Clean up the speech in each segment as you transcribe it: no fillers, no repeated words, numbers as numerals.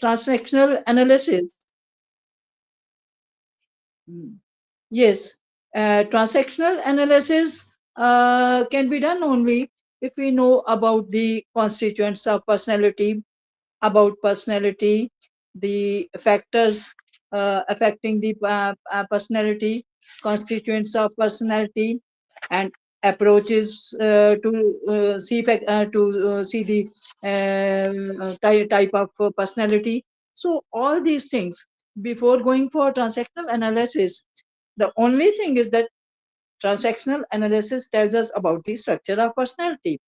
transactional analysis. Yes, transactional analysis can be done only if we know about the constituents of personality, about personality, the factors affecting the personality, constituents of personality, and approaches to see the type of personality. So all these things before going for transactional analysis, the only thing is that transactional analysis tells us about the structure of personality.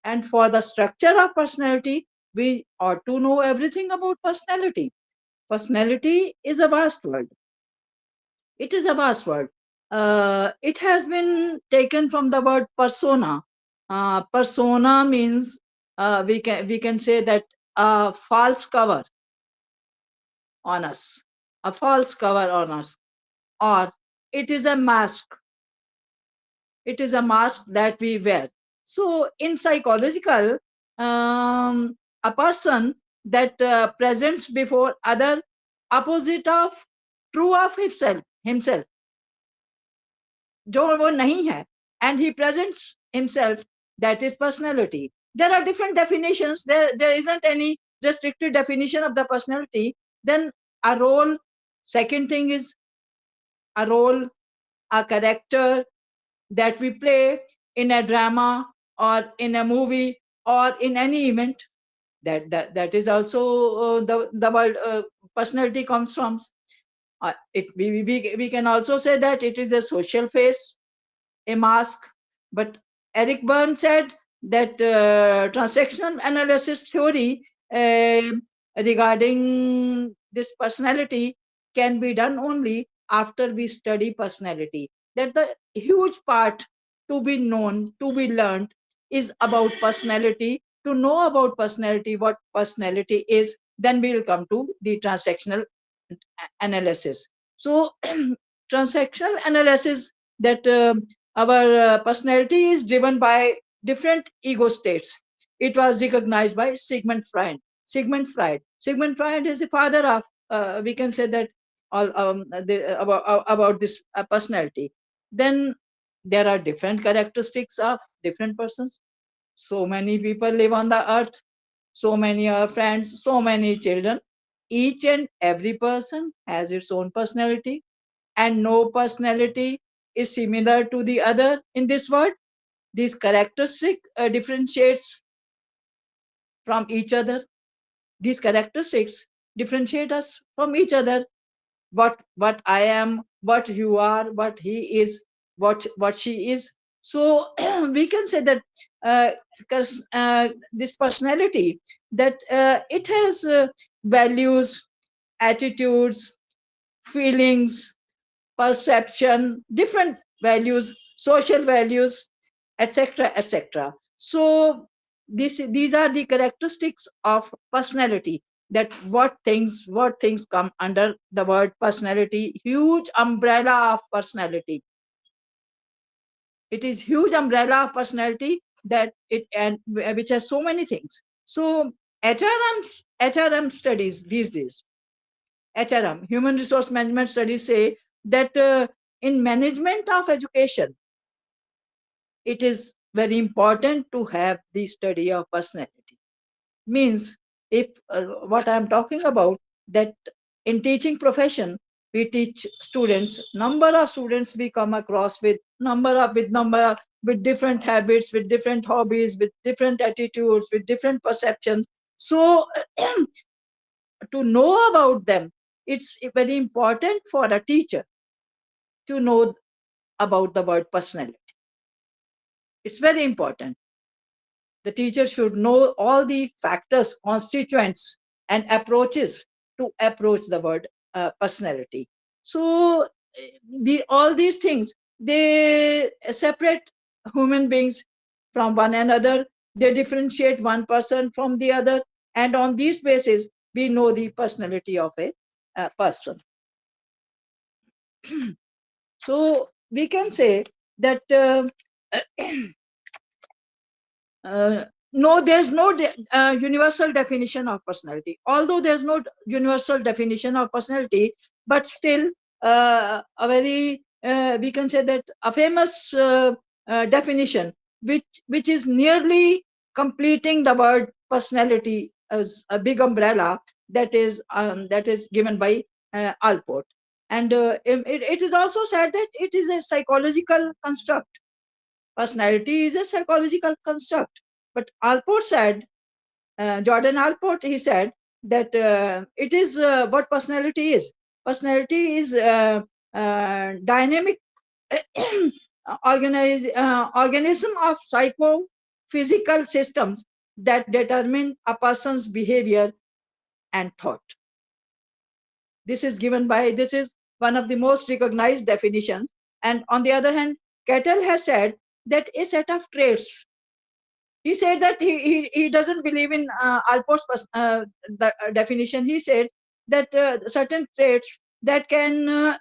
And for the structure of personality, we ought to know everything about personality. Personality is a vast word. It is a vast word. It has been taken from the word persona. Persona means we can say that a false cover on us, a false cover on us, or it is a mask. It is a mask that we wear. So in psychological, a person that presents before other opposite of true of himself जो वो नहीं है, and he presents himself, that is personality. There are different definitions. There isn't any restricted definition of the personality. Then a role, second thing is a role, a character that we play in a drama or in a movie or in any event. That is also the word personality comes from. We can also say that it is a social face, a mask. But Eric Berne said that transactional analysis theory regarding this personality can be done only after we study personality. That the huge part to be known, to be learned, is about personality. To know about personality, what personality is, then we will come to the transactional analysis. So transactional analysis, that our personality is driven by different ego states. It was recognized by Sigmund Freud. Sigmund Freud is the father of, we can say that, all about this personality. Then there are different characteristics of different persons. So many people live on the earth, so many are friends, so many children. Each and every person has its own personality, and no personality is similar to the other in this world. These characteristic differentiates from each other. These characteristics differentiate us from each other. What I am, what you are, what he is, what she is. So we can say that this personality, that it has values, attitudes, feelings, perception, different values, social values, etc., etc. So these are the characteristics of personality. That what things come under the word personality. Huge umbrella of personality. It is huge umbrella of personality, that it, and which has so many things. So HRM studies these days, HRM, human resource management studies, say that in management of education, it is very important to have the study of personality. Means, if what I am talking about, that in teaching profession, we teach students, number of students we come across with, with different habits, with different hobbies, with different attitudes, with different perceptions. So to know about them, it's very important for a teacher to know about the word personality. It's very important. The teacher should know all the factors, constituents, and approaches to approach the word personality. So all these things, they separate human beings from one another. They differentiate one person from the other, and on these basis, we know the personality of a person. So we can say that no, there's no universal definition of personality. Although there's no universal definition of personality, but still a very we can say that a famous definition, which is nearly completing the word personality as a big umbrella, that is given by Alport. And it is also said that it is a psychological construct. Personality is a psychological construct. But Alport said, Jordan Alport, he said that it is what personality is. Personality is dynamic organism of psycho-physical systems that determine a person's behavior and thought. This is one of the most recognized definitions. And on the other hand, Cattell has said that a set of traits. He said that he doesn't believe in Alport's definition. He said that certain traits that can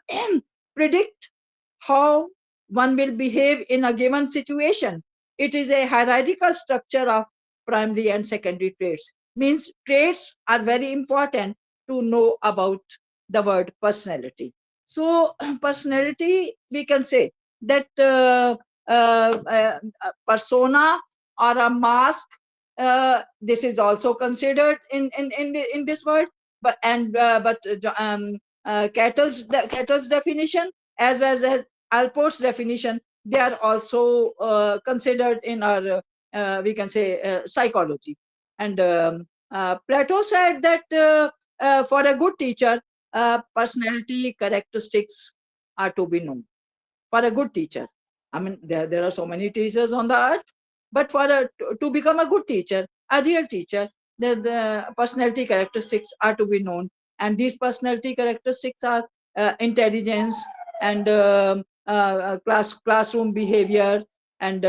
predict how one will behave in a given situation. It is a hierarchical structure of primary and secondary traits. Means traits are very important to know about the word personality. So personality, we can say that persona or a mask. This is also considered in this word, but Cattell's definition as well as Alport's definition, they are also considered in our we can say psychology. And Plato said that for a good teacher, personality characteristics are to be known. For a good teacher, I mean, there are so many teachers on the earth, but to become a good teacher, a real teacher, the personality characteristics are to be known. And these personality characteristics are intelligence and classroom behavior, and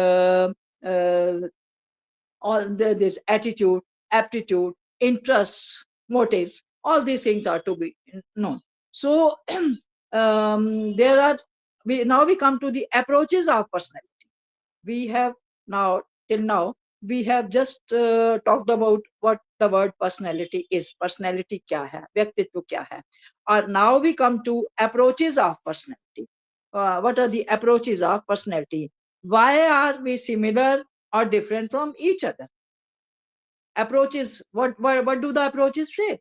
this attitude, aptitude, interests, motives. All these things are to be known. So there are we come to the approaches of personality. We have now till now we have just talked about what the word personality is. Personality kya hai, व्यक्तित्व क्या है. Or now we come to approaches of personality. What are the approaches of personality? Why are we similar or different from each other? Approaches, what do the approaches say?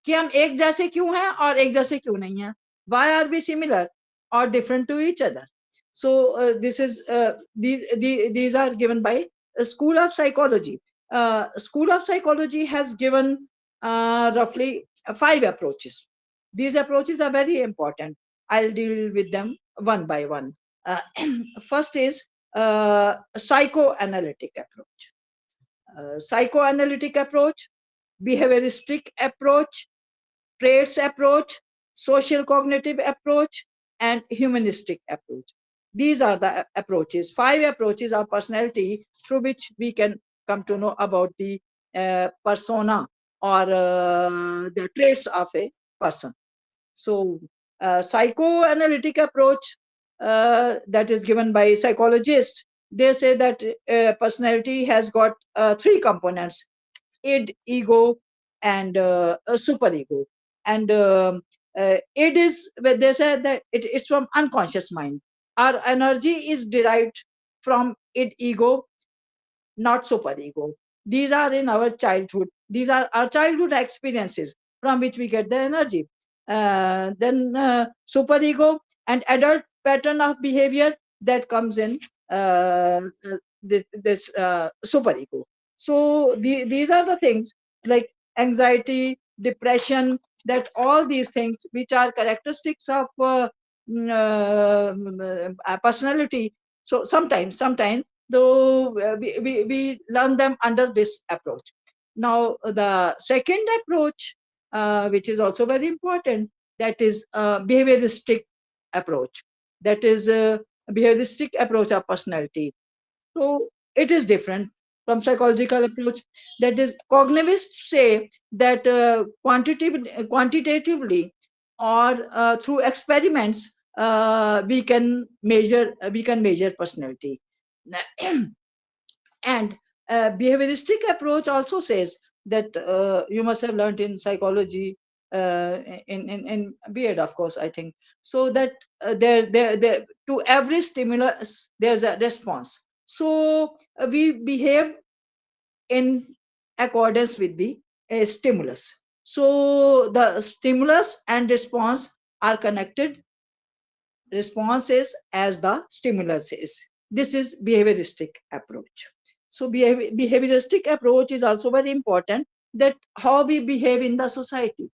कि हम एक जैसे क्यों हैं और एक जैसे क्यों नहीं हैं? Why are we similar or different to each other? So these are given by School of Psychology. School of Psychology has given roughly 5 approaches. These approaches are very important. I'll deal with them one by one. First is psychoanalytic approach. Psychoanalytic approach, behavioristic approach, traits approach, social cognitive approach, and humanistic approach. These are the approaches, 5 approaches of personality through which we can come to know about the persona or the traits of a person. So psychoanalytic approach that is given by psychologists, they say that personality has got 3 components: id, ego, and superego. And id is, they say that it's from unconscious mind. Our energy is derived from id, ego, not superego. These are in our childhood. These are our childhood experiences from which we get the energy. Then superego and adult pattern of behavior that comes in this superego. So these are the things like anxiety, depression, that all these things which are characteristics of personality. So sometimes though we learn them under this approach. Now the second approach, which is also very important, that is behavioristic approach. That is behavioristic approach of personality. So it is different from psychological approach. That is, cognitivists say that quantitatively or through experiments we can measure personality. And Behavioristic approach also says that you must have learned in psychology, in B.Ed, of course, I think. So that there to every stimulus there's a response. So we behave in accordance with the stimulus. So the stimulus and response are connected. Response is as the stimulus is. This is behavioristic approach. So behavioristic approach is also very important, that how we behave in the society,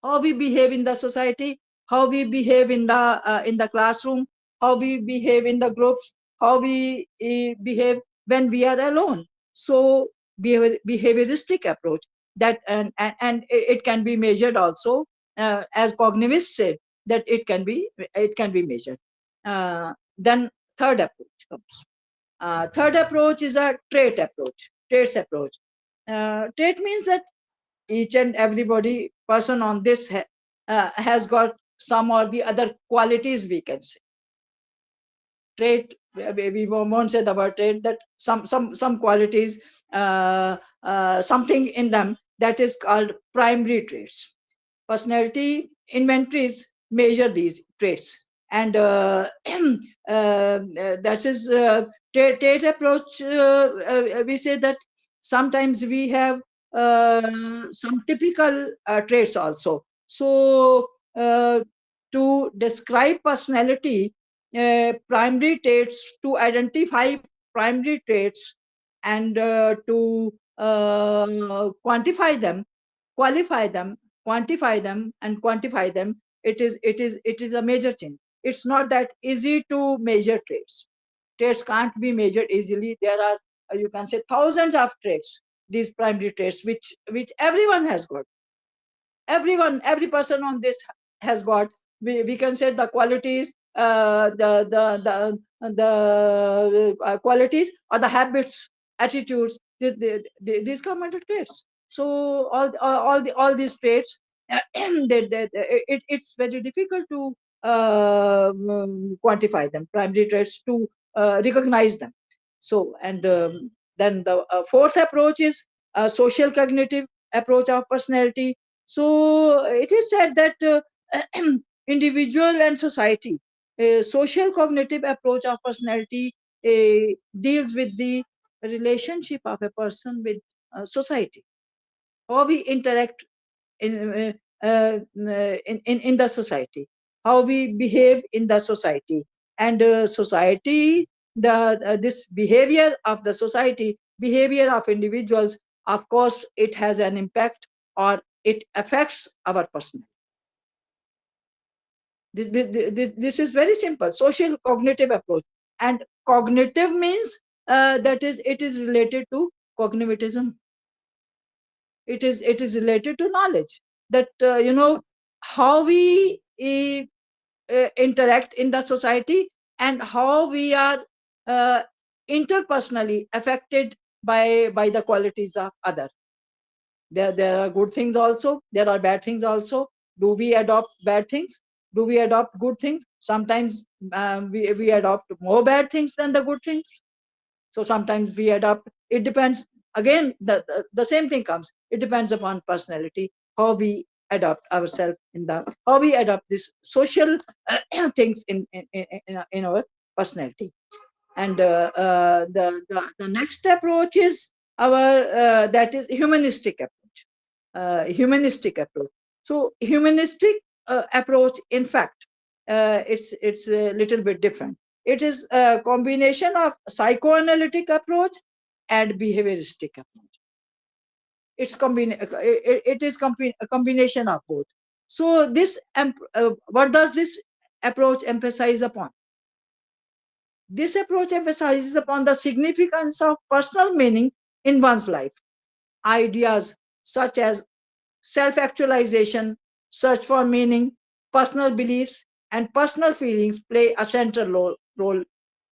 how we behave in the society, how we behave in the classroom, how we behave in the groups, how we behave when we are alone. So behavioristic approach, that and it can be measured also, as cognitivists said, that it can be measured. Then third approach comes. Third approach is a traits approach. Trait means that each and everybody person on this has got some or the other qualities, we can say. Trait, we won't say the word trait, that some qualities, something in them, that is called primary traits. Personality inventories measure these traits, and that is trait approach. We say that sometimes we have some typical traits also. So to describe personality, primary traits, to identify primary traits, and to quantify them, qualify them, quantify them, and quantify them, it is a major change. It's not that easy to measure traits. Traits can't be measured easily. There are, you can say, thousands of traits, these primary traits, which everyone has got. Every person on this has got. We can say the qualities, the qualities, or the habits, attitudes, these come under traits. So all these traits, it's very difficult to quantify them, primary traits, to recognize them. So, and then the fourth approach is social cognitive approach of personality. So it is said that individual and society, a social cognitive approach of personality deals with the relationship of a person with society, how we interact in in the society, how we behave in the society, and society, the this behavior of the society, behavior of individuals, of course it has an impact, or it affects our personality. This is very simple, social cognitive approach. And cognitive means that is, it is related to cognitivism. It is related to knowledge, that how we interact in the society, and how we are uh, interpersonally affected by the qualities of other. There are good things also, there are bad things also. Do we adopt bad things? Do we adopt good things? Sometimes we adopt more bad things than the good things. So sometimes we adopt, it depends. Again, the same thing comes, it depends upon personality, how we adopt ourselves in the, how we adopt this social things in our personality. And the next approach is our that is humanistic approach. Humanistic approach. So humanistic approach, in fact, it's a little bit different. It is a combination of psychoanalytic approach and behavioristic approach. It is a combination of both. So this what does this approach emphasize upon? This approach emphasizes upon the significance of personal meaning in one's life. Ideas such as self-actualization, search for meaning, personal beliefs, and personal feelings play a central role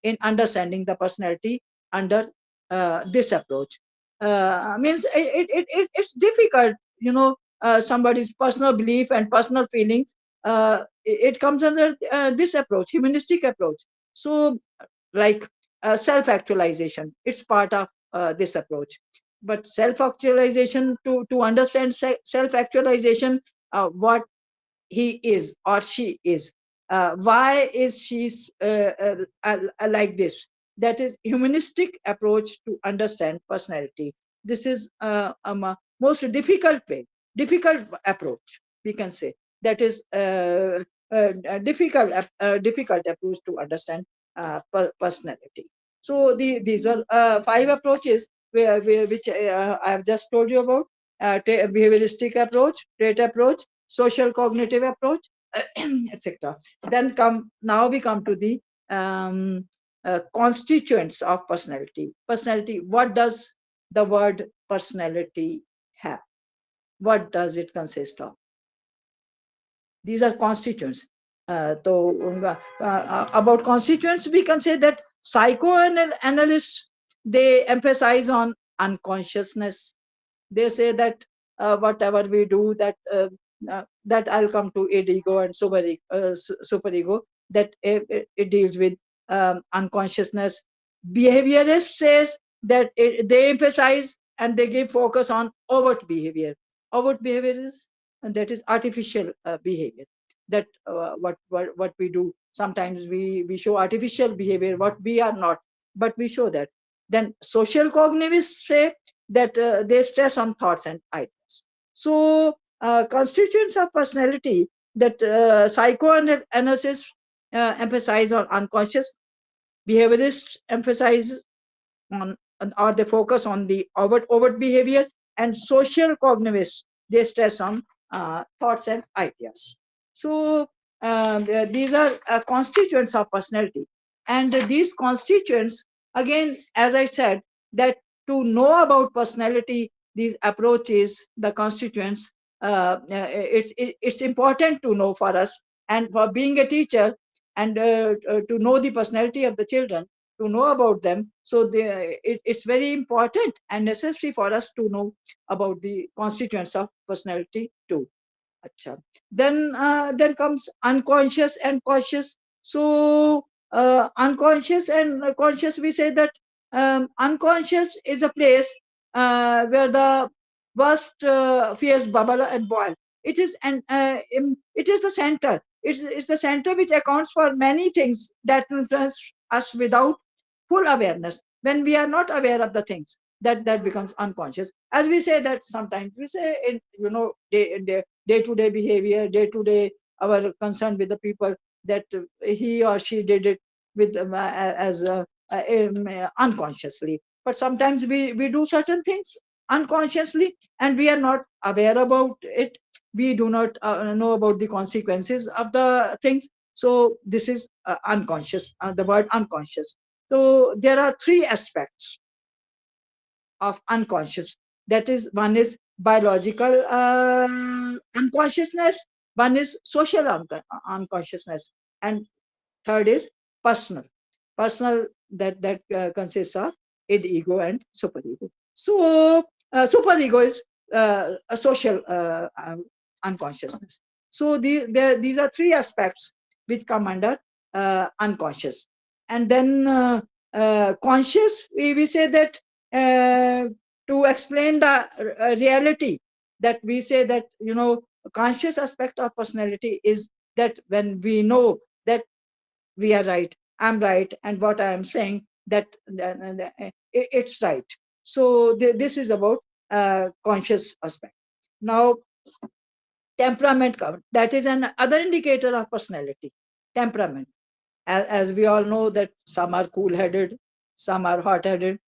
in understanding the personality under this approach. Means it's difficult, somebody's personal belief and personal feelings. It comes under this approach, humanistic approach. So, like self-actualization, it's part of this approach. But self-actualization, to understand self-actualization, what he is or she is, why is she like this, that is humanistic approach to understand personality. This is a most difficult approach, we can say. That is difficult approach to understand personality. So these are five approaches which I have just told you about: behavioristic approach, trait approach, social cognitive approach, etc. Then now we come to the um, constituents of personality. Personality, what does the word personality have? What does it consist of? These are constituents. About constituents, we can say that psychoanalysts, they emphasize on unconsciousness. They say that whatever we do, that I'll come to id ego and superego, that it deals with unconsciousness. Behaviorist says that they emphasize and they give focus on overt behavior. Overt behavior is, and that is artificial behavior. That what we do, sometimes we show artificial behavior, what we are not, but we show that. Then social cognitivists say that they stress on thoughts and ideas. So constituents of personality, that psychoanalysis emphasize on unconscious, behaviorists emphasize on, or they focus on the overt behavior, and social cognitivists, they stress on thoughts and ideas. So these are constituents of personality. And these constituents, again, as I said, that to know about personality, these approaches, the constituents, it's important to know for us, and for being a teacher, and to know the personality of the children, to know about them. So it's very important and necessary for us to know about the constituents of personality too. Acha. Then comes unconscious and conscious. So unconscious and conscious, we say that unconscious is a place where the worst fears bubble and boil. It is the center. It's the center which accounts for many things that influence us without full awareness. When we are not aware of the things, that becomes unconscious. As we say that sometimes we say in, day-to-day behavior, day-to-day our concern with the people, that he or she did it with as unconsciously. But sometimes we do certain things unconsciously, and we are not aware about it. We do not know about the consequences of the things. So this is unconscious, the word unconscious. So there are three aspects of unconscious. That is, one is biological unconsciousness, one is social unconsciousness, and third is personal. Personal, that consists of id, ego, and superego. So superego is a social unconsciousness. So these are three aspects which come under unconscious. And then conscious, we say that to explain the reality, that we say that conscious aspect of personality is that when we know that we are right, I'm right, and what I am saying, that it's right. So this is about conscious aspect. Now temperament count, that is an other indicator of personality. Temperament, as we all know, that some are cool headed, some are hot headed,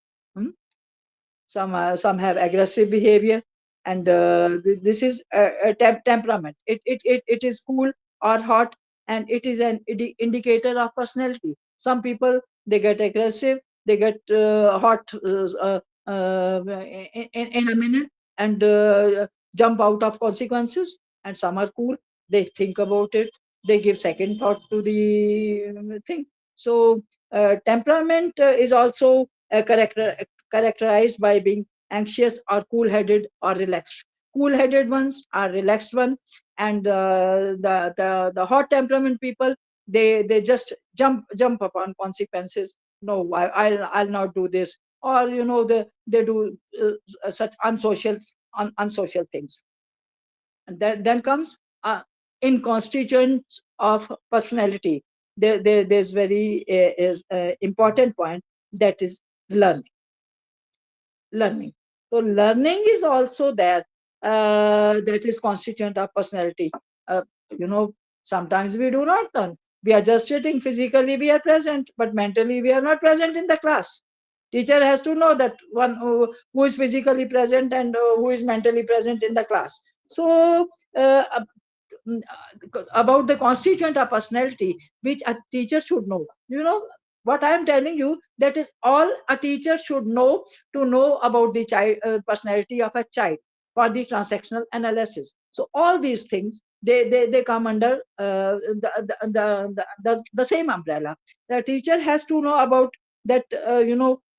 some have aggressive behavior, and this is a temperament. It is cool or hot, and it is an indicator of personality. Some people, they get aggressive, they get hot in a minute, and jump out of consequences. And some are cool, they think about it, they give second thought to the thing. So temperament is also a characterized by being anxious or cool-headed or relaxed. Cool-headed ones are relaxed ones, and the hot temperament people, they just jump upon consequences. No, I'll not do this. or they do such unsocial things. And then comes inconstituents of personality. There's very is important point, that is learning. So learning is also there, that is constituent of personality. Uh, you know, sometimes we do not learn. We are just sitting, physically we are present, but mentally we are not present in the class. Teacher has to know that one who is physically present and who is mentally present in the class. So about the constituent of personality, which a teacher should know. What I am telling you, that is all a teacher should know, to know about the child personality of a child for the transactional analysis. So all these things, they come under the same umbrella. The teacher has to know about that.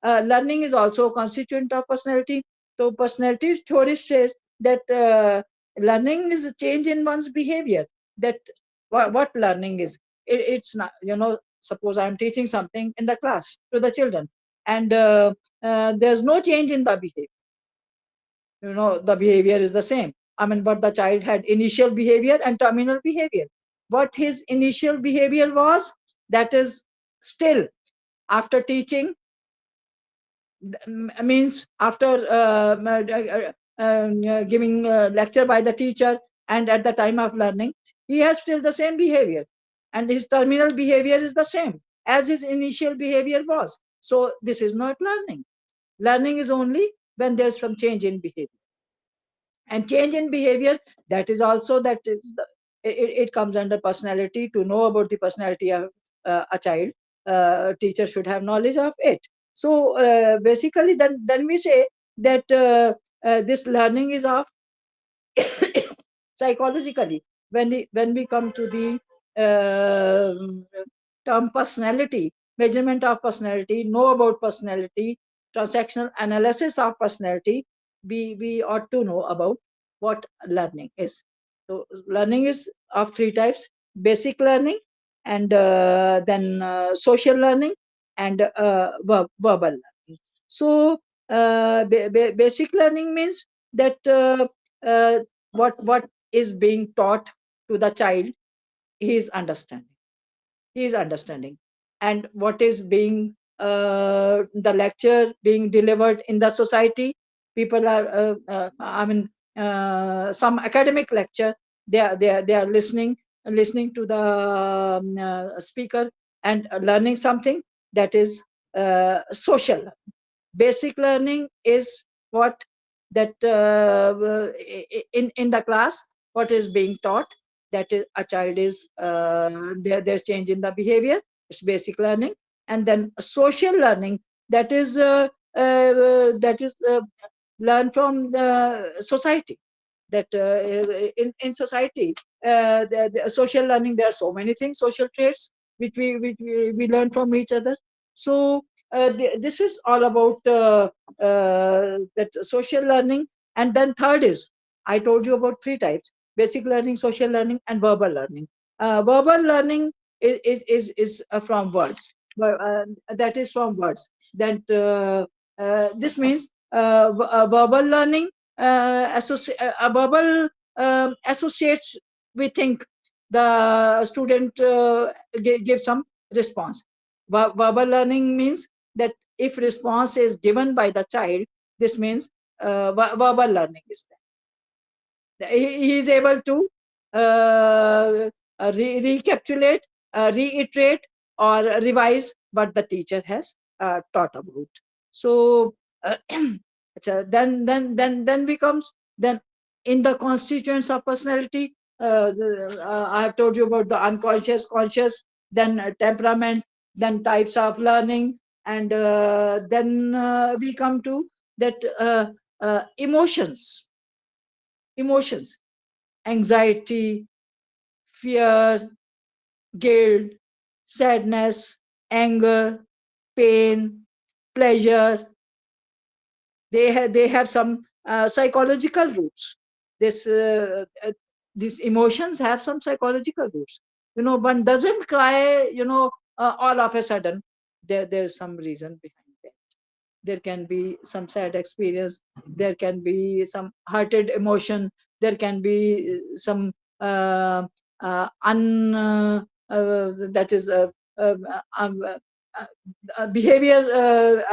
Learning is also a constituent of personality. So personality theory says that learning is a change in one's behavior. That what learning is, it's not, suppose I'm teaching something in the class to the children, and there's no change in the behavior. The behavior is the same. I mean, but the child had initial behavior and terminal behavior. What his initial behavior was, that is still after teaching, means after giving lecture by the teacher, and at the time of learning, he has still the same behavior, and his terminal behavior is the same as his initial behavior was. So this is not learning. Learning is only when there's some change in behavior. And change in behavior, that is also, that is it comes under personality. To know about the personality of a child, teacher should have knowledge of it. So basically, then we say that this learning is of psychologically. When we come to the term personality, measurement of personality, know about personality, transactional analysis of personality, we ought to know about what learning is. So learning is of three types: basic learning, and then social learning, and verbal learning. So basic learning means that uh, what is being taught to the child, he is understanding. And what is being the lecture being delivered in the society, people are I mean, some academic lecture, they are listening to the speaker, and learning something, that is social. Basic learning is what, that in the class, what is being taught, that is a child is there's change in the behavior, it's basic learning. And then social learning, that is learn from the society. That in society, the social learning, there are so many things, social traits, which we learn from each other. So this is all about that social learning. And then third is, I told you about three types: basic learning, social learning, and verbal learning. Verbal learning is from words. That is from words. That this means verbal learning, verbal associates, we think the student gives some response. Verbal learning means that if response is given by the child, this means verbal learning is there. He is able to recapitulate, reiterate, or revise what the teacher has taught about. So then becomes, then in the constituents of personality, I have told you about the unconscious, conscious, then temperament, then types of learning, and then we come to that emotions: anxiety, fear, guilt, sadness, anger, pain, pleasure. They have some psychological roots. This these emotions have some psychological roots. One doesn't cry all of a sudden. There's some reason behind that. there can be some sad experience, there can be some hurted emotion, there can be some uh, un that is um, uh, behavior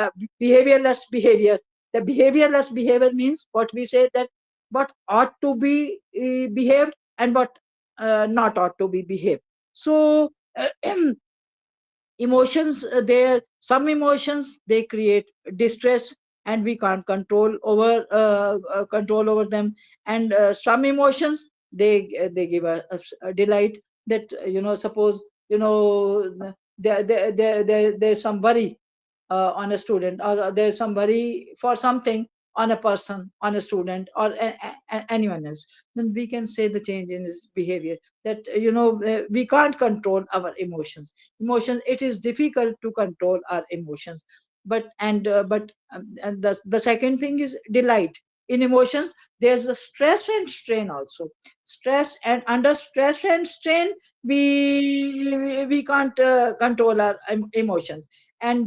behaviorless behavior. The behaviorless behavior means what we say, that what ought to be behaved and what not ought to be behaved. So emotions, there some emotions they create distress and we can't control over them, and some emotions they give us a delight, that suppose there's some worry on a student, or there's some worry for something on a person, on a student, or anyone else, then we can say the change in his behavior, that we can't control our emotions. It is difficult to control our emotions. And the second thing is delight in emotions. There's a stress and strain also. Stress, and under stress and strain, we can't control our emotions. And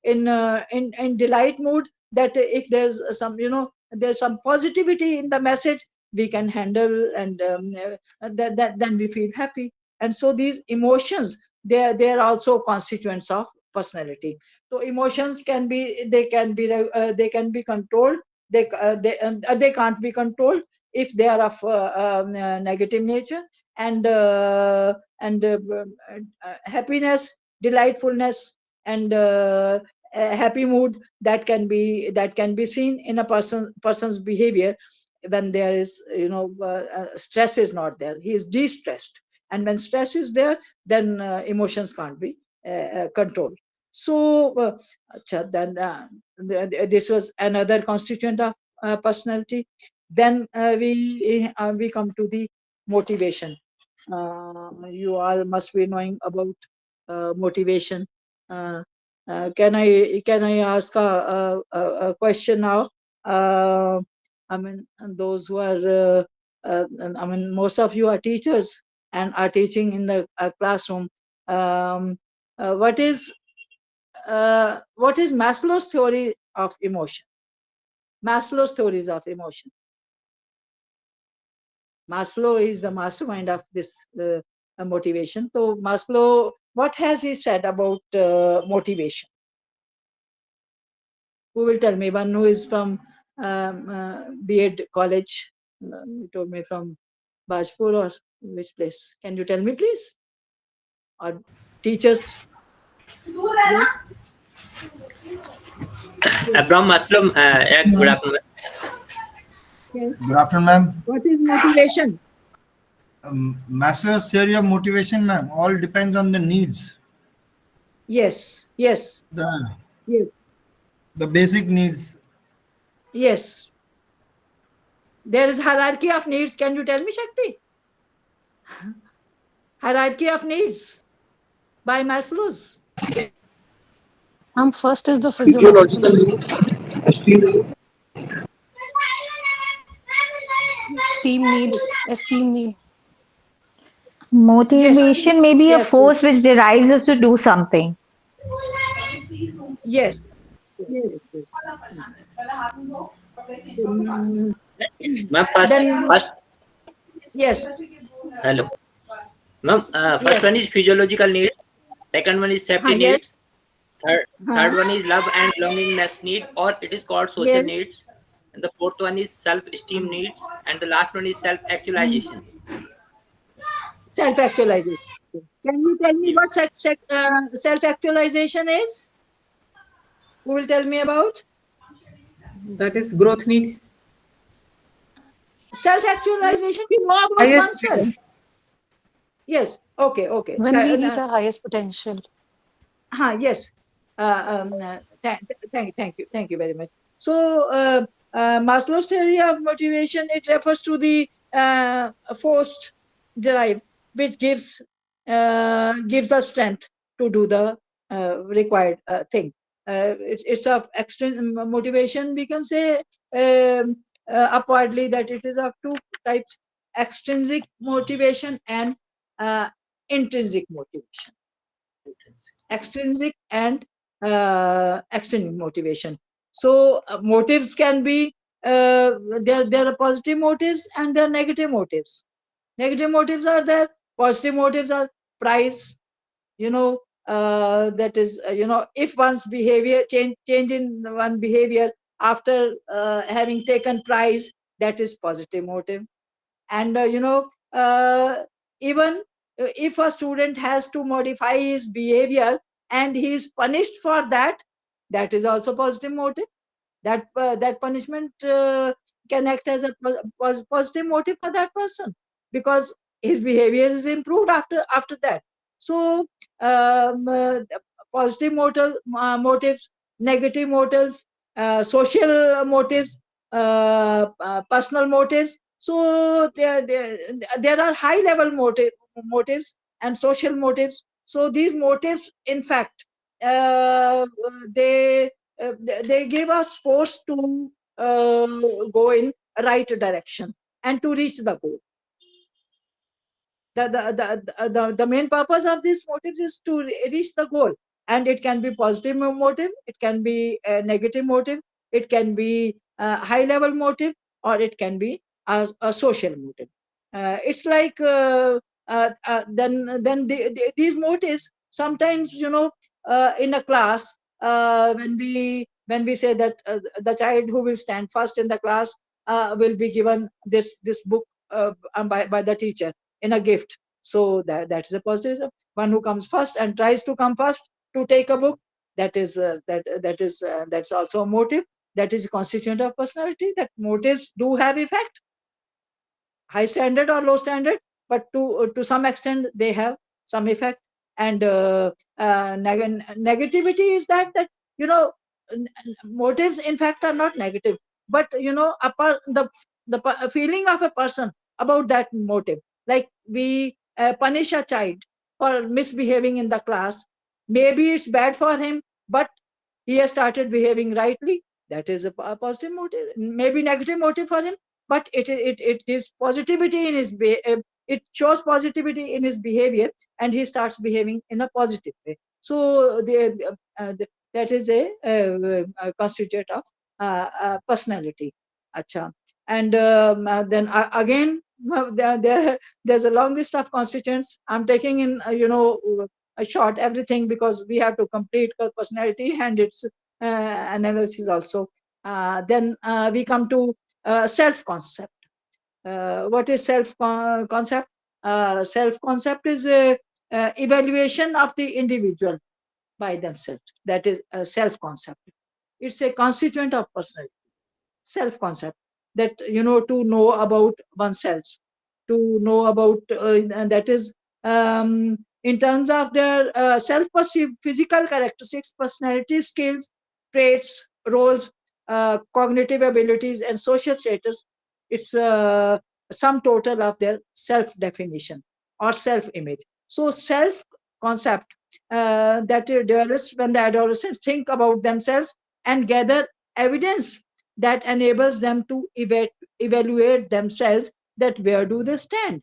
in delight mood, that if there's there's some positivity in the message, we can handle, and then we feel happy. And so these emotions, they are also constituents of personality. So emotions can be, they can be controlled, they can't be controlled if they are of negative nature. And happiness, delightfulness, and happy mood, that can be seen in a person's behavior when there is stress is not there, he is de-stressed. And when stress is there, then emotions can't be controlled. So then this was another constituent of personality. Then we come to the motivation. You all must be knowing about motivation. uh, can I ask a question now? I mean, and those who are I mean, most of you are teachers and are teaching in the classroom. um, what is Maslow's theory of emotion? Maslow's theories of emotion. Maslow is the mastermind of this motivation. So Maslow, what has he said about motivation? Who will tell me? One who is from B.Ed college. You told me from Bajpur or which place? Can you tell me, please? Or teachers? Yes. Yes. Abraham Maslow, yeah, good afternoon. Yes. Good afternoon, ma'am. What is motivation? Maslow's theory of motivation, ma'am, all depends on the needs, Yes. Yes. the Yes. the basic needs. Yes. There is hierarchy of needs. Can you tell me, Shakti? Hierarchy of needs by Maslow's. First is the physiological needs, team need, esteem need. Yes. Motivation may be a Yes. force which drives us to do something. Yes. Yes. Yes. Mm, Ma'am, first, then first, yes. hello. Ma'am, first Yes. one is physiological needs. Second one is safety Yes. needs. Third Huh? one is love and belongingness need, or it is called social Yes. needs. And the fourth one is self-esteem needs, and the last one is self-actualization. Self-actualization. Can you tell me what self-actualization is? Who will tell me about That is growth need. self-actualization? You know about Highest oneself. Yes. Okay. Okay. When we reach our highest potential. Yes. Thank you very much. So, Maslow's theory of motivation, it refers to the forced drive, which gives us strength to do the required thing. It's of extreme motivation. We can say upwardly that it is of two types: extrinsic motivation and intrinsic motivation. Extrinsic and extrinsic motivation. So motives can be there are positive motives and there are negative motives. Negative motives are there. Positive motives are price. That is if one's behavior change in one behavior after having taken prize, that is positive motive. And even if a student has to modify his behavior and he is punished for that, that is also positive motive. That punishment can act as a positive motive for that person, because his behavior is improved after that. So positive motives, negative motives, social motives, personal motives. So there are high level motives and social motives. So these motives, in fact, uh, they they give us force to go in right direction and to reach the goal. The main purpose of these motives is to reach the goal, and it can be positive motive, it can be a negative motive, it can be a high level motive, or it can be a social motive. It's like these motives sometimes, in a class, when we say that the child who will stand first in the class will be given this book by the teacher in a gift. So that is a positive. One who comes first and tries to come first to take a book, that's also a motive. That is constituent of personality. That motives do have effect, high standard or low standard, but to some extent they have some effect. And negativity is that motives in fact are not negative, but the feeling of a person about that motive. Like we punish a child for misbehaving in the class. Maybe it's bad for him, but he has started behaving rightly. That is a positive motive. Maybe negative motive for him, but it gives positivity in his it shows positivity in his behavior, and he starts behaving in a positive way. So that is a constituent of personality. Acha. And then again, there's a long list of constituents. I'm taking in a short everything, because we have to complete personality and its analysis also. Then we come to self concept. What is self concept? Self concept is a evaluation of the individual by themselves. That is self concept. It's a constituent of personality. Self concept, that to know about oneself, to know about and that is in terms of their self perceived physical characteristics, personality, skills, traits, roles, cognitive abilities, and social status. It's sum total of their self definition or self image. So self concept that develops when the adolescents think about themselves and gather evidence that enables them to evaluate themselves, that where do they stand,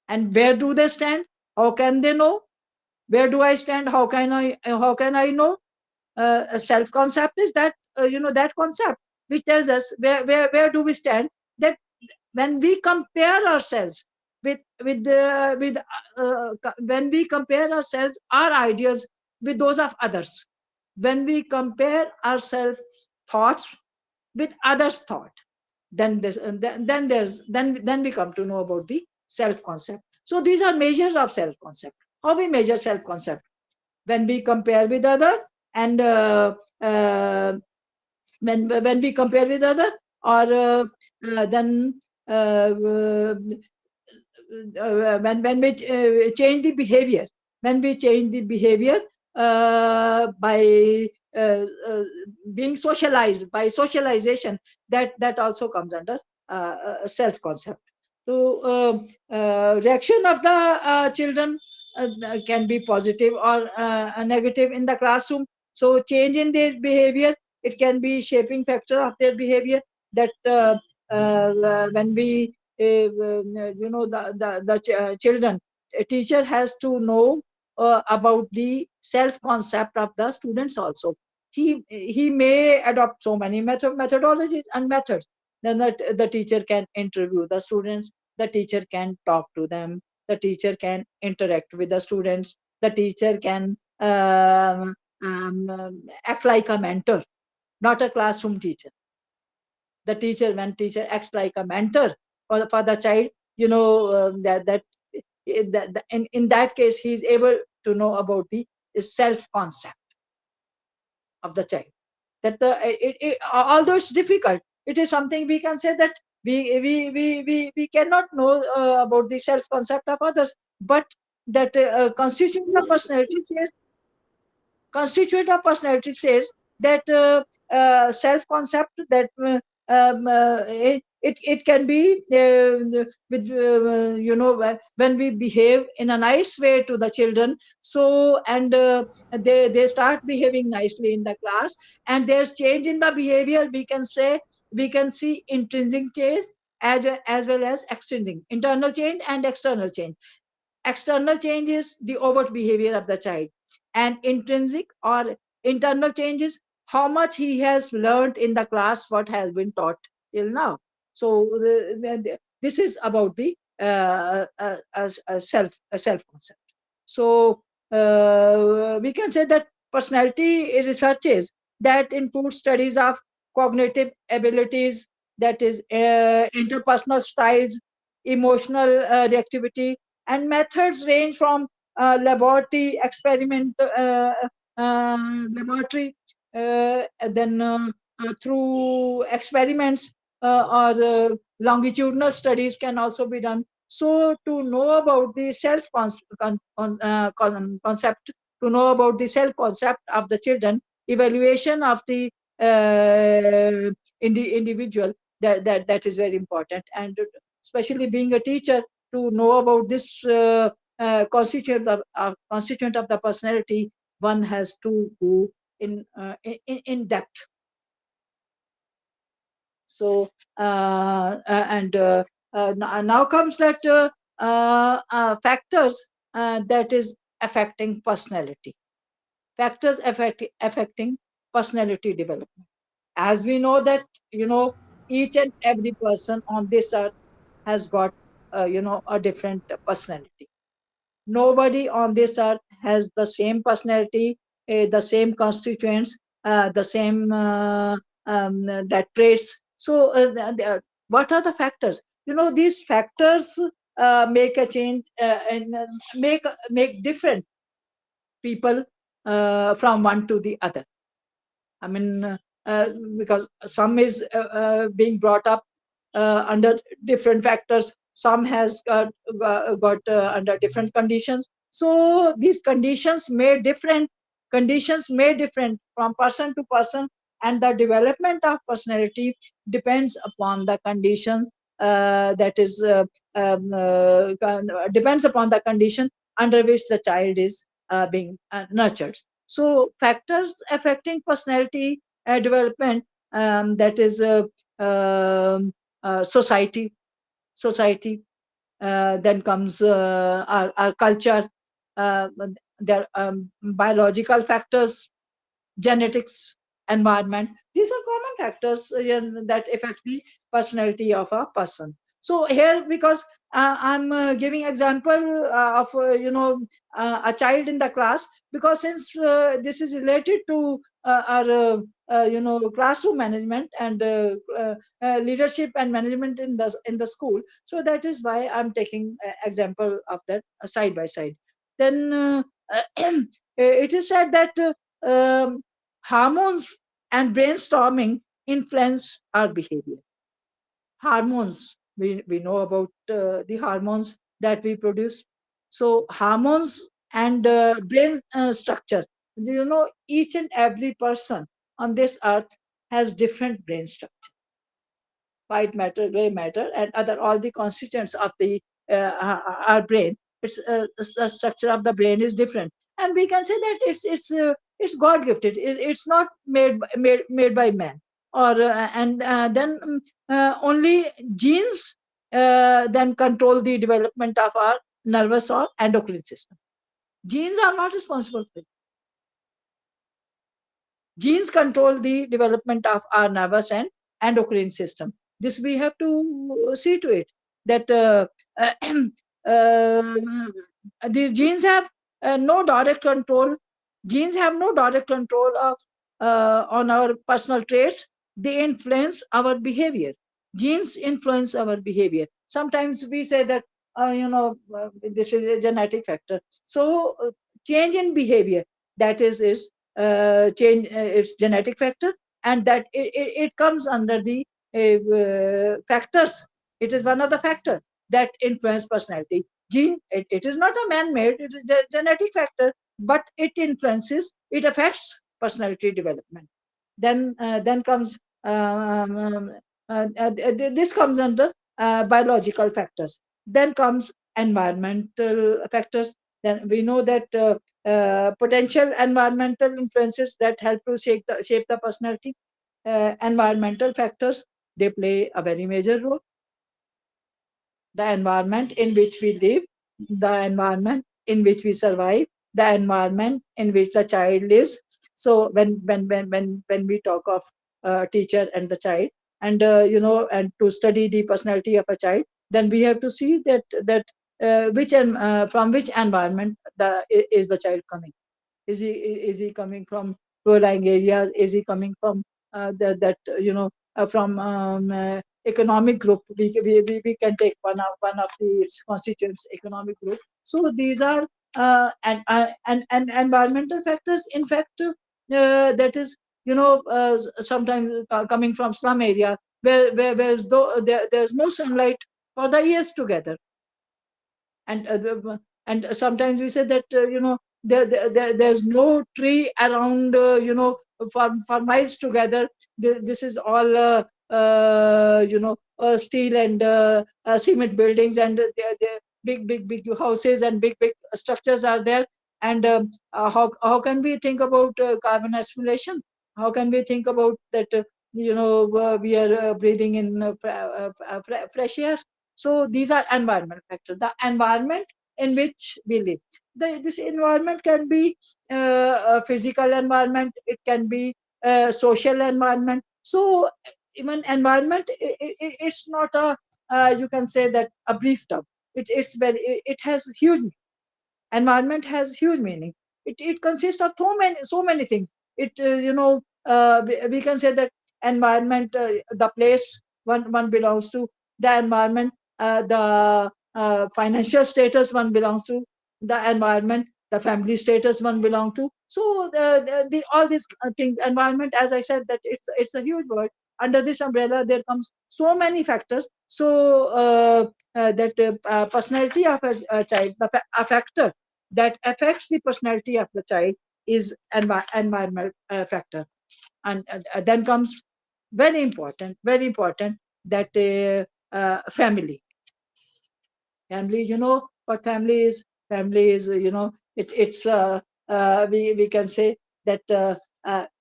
and where do they stand, how can they know where do I stand, how can I know. Self concept is that that concept which tells us where do we stand. That when we compare ourselves when we compare ourselves, our ideas, with those of others, when we compare ourselves thoughts with others thought, then we come to know about the self concept. So these are measures of self concept. How we measure self concept? When we compare with others, and when we compare with other, or then when we change the behavior, when we change the behavior by being socialized, by socialization, that also comes under self concept. So reaction of the children can be positive or negative in the classroom. So change in their behavior, it can be shaping factor of their behavior. That when we the children, a teacher has to know about the self concept of the students also. He may adopt so many methodologies and methods. Then the teacher can interview the students, the teacher can talk to them, the teacher can interact with the students, the teacher can act like a mentor, not a classroom teacher. The teacher, when teacher acts like a mentor for the child, in that case he is able to know about the self concept of the child. Although it's difficult, it is something we can say that we cannot know about the self concept of others, but that constituent of personality says constituent of personality says that self concept that it can be with when we behave in a nice way to the children, so and they start behaving nicely in the class, and there's change in the behavior. We can say we can see intrinsic change as well as extrinsic, internal change and external change. External change is the overt behavior of the child, and intrinsic or internal change is how much he has learned in the class, what has been taught till now. So this is about the self concept. So we can say that personality researches that include studies of cognitive abilities, that is interpersonal styles, emotional reactivity, and methods range from laboratory experiment, laboratory, then through experiments or longitudinal studies can also be done. So to know about the concept, to know about the self concept of the children, evaluation of the individual, that is very important, and especially being a teacher, to know about this constituent of the personality, one has to go in depth. So now comes that factors that is affecting personality. Factors affecting personality development. As we know that each and every person on this earth has got a different personality. Nobody on this earth has the same personality, the same constituents, the same that traits. So what are the factors? These factors make a change and make different people from one to the other. I mean, because some is being brought up under different factors. Some has got under different conditions. So these conditions may different from person to person, and the development of personality depends upon the conditions. That is depends upon the condition under which the child is being nurtured. So factors affecting personality development, that is society, then comes our culture, uh, there biological factors, genetics, environment. These are common factors that affect the personality of a person. So here, because I'm giving example of a child in the class, because since this is related to our classroom management and leadership and management in the school, so that is why I'm taking example of that side by side. Then it is said that hormones and brainstorming influence our behavior. Hormones, we know about the hormones that we produce. So hormones and brain structure. Each and every person on this earth has different brain structure. White matter, gray matter, and other all the constituents of the our brain. It's the structure of the brain is different, and we can say that it's God gifted. It's not made by man, or and then only genes then control the development of our nervous or endocrine system. Genes are not responsible for it. Genes control the development of our nervous and endocrine system. This we have to see to it that these genes have no direct control. Genes have no direct control of on our personal traits. They influence our behavior. Genes influence our behavior. Sometimes we say that this is a genetic factor. So change in behavior, that is change its genetic factor, and that it comes under the factors. It is one of the factor that influence personality. Gene, it is not a man-made, it is a genetic factor, but it influences, it affects personality development. Then comes this comes under biological factors. Then comes environmental factors. Then we know that potential environmental influences that help to shape the personality. Environmental factors, they play a very major role. The environment in which we live, the environment in which we survive, the environment in which the child lives. So when we talk of teacher and the child, and and to study the personality of a child, then we have to see that from which environment is the child coming. Is he coming from low-lying areas? Is he coming from from economic group? We can take one of the constituents, economic group. So these are and environmental factors. In fact, that is sometimes coming from slum area where's though there's no sunlight for the years together. And sometimes we say that there's no tree around for miles together. This is all steel and cement buildings, and they're big houses and big structures are there. And how can we think about carbon assimilation? How can we think about that we are breathing in fresh air? So these are environmental factors. The environment in which we live. This environment can be a physical environment. It can be a social environment. So even environment, it's not a you can say that a brief term. It has huge. Environment has huge meaning. It consists of so many things. It we can say that environment, the place one belongs to, the environment, the financial status one belongs to, the environment, the family status one belongs to. So all these things, environment, as I said, that it's a huge word. Under this umbrella there comes so many factors. So that personality of a child, a factor that affects the personality of the child is environmental factor. And then comes very important, that family. Family, what family is? Family is, we can say that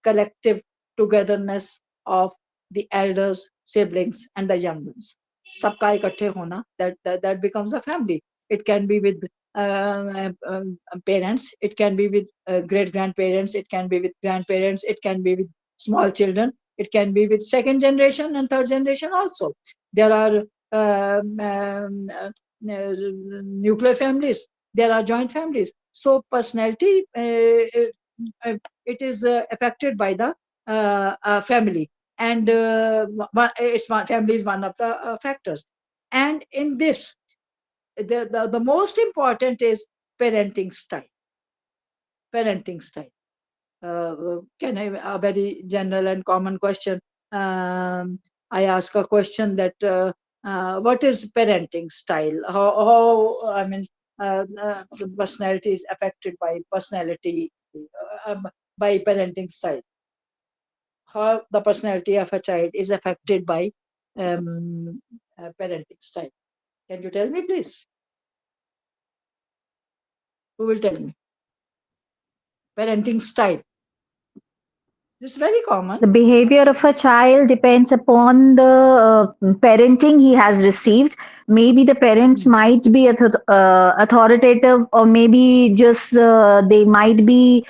collective togetherness of the elders, siblings, and the young ones. Sabka ikatthe hona, that becomes a family. It can be with parents, it can be with great grandparents, it can be with grandparents, it can be with small children, it can be with second generation and third generation also. There are nuclear families, there are joint families. So personality, it is affected by the family, and family is one of the factors. And in this, the most important is parenting style. Parenting style. Can I, a very general and common question? I ask a question that what is parenting style? How I mean, the personality is affected by personality, by parenting style. How the personality of a child is affected by parenting style. Can you tell me, please? Who will tell me? Parenting style. This is very common. The behavior of a child depends upon the parenting he has received. Maybe the parents might be authoritative, or maybe just they might be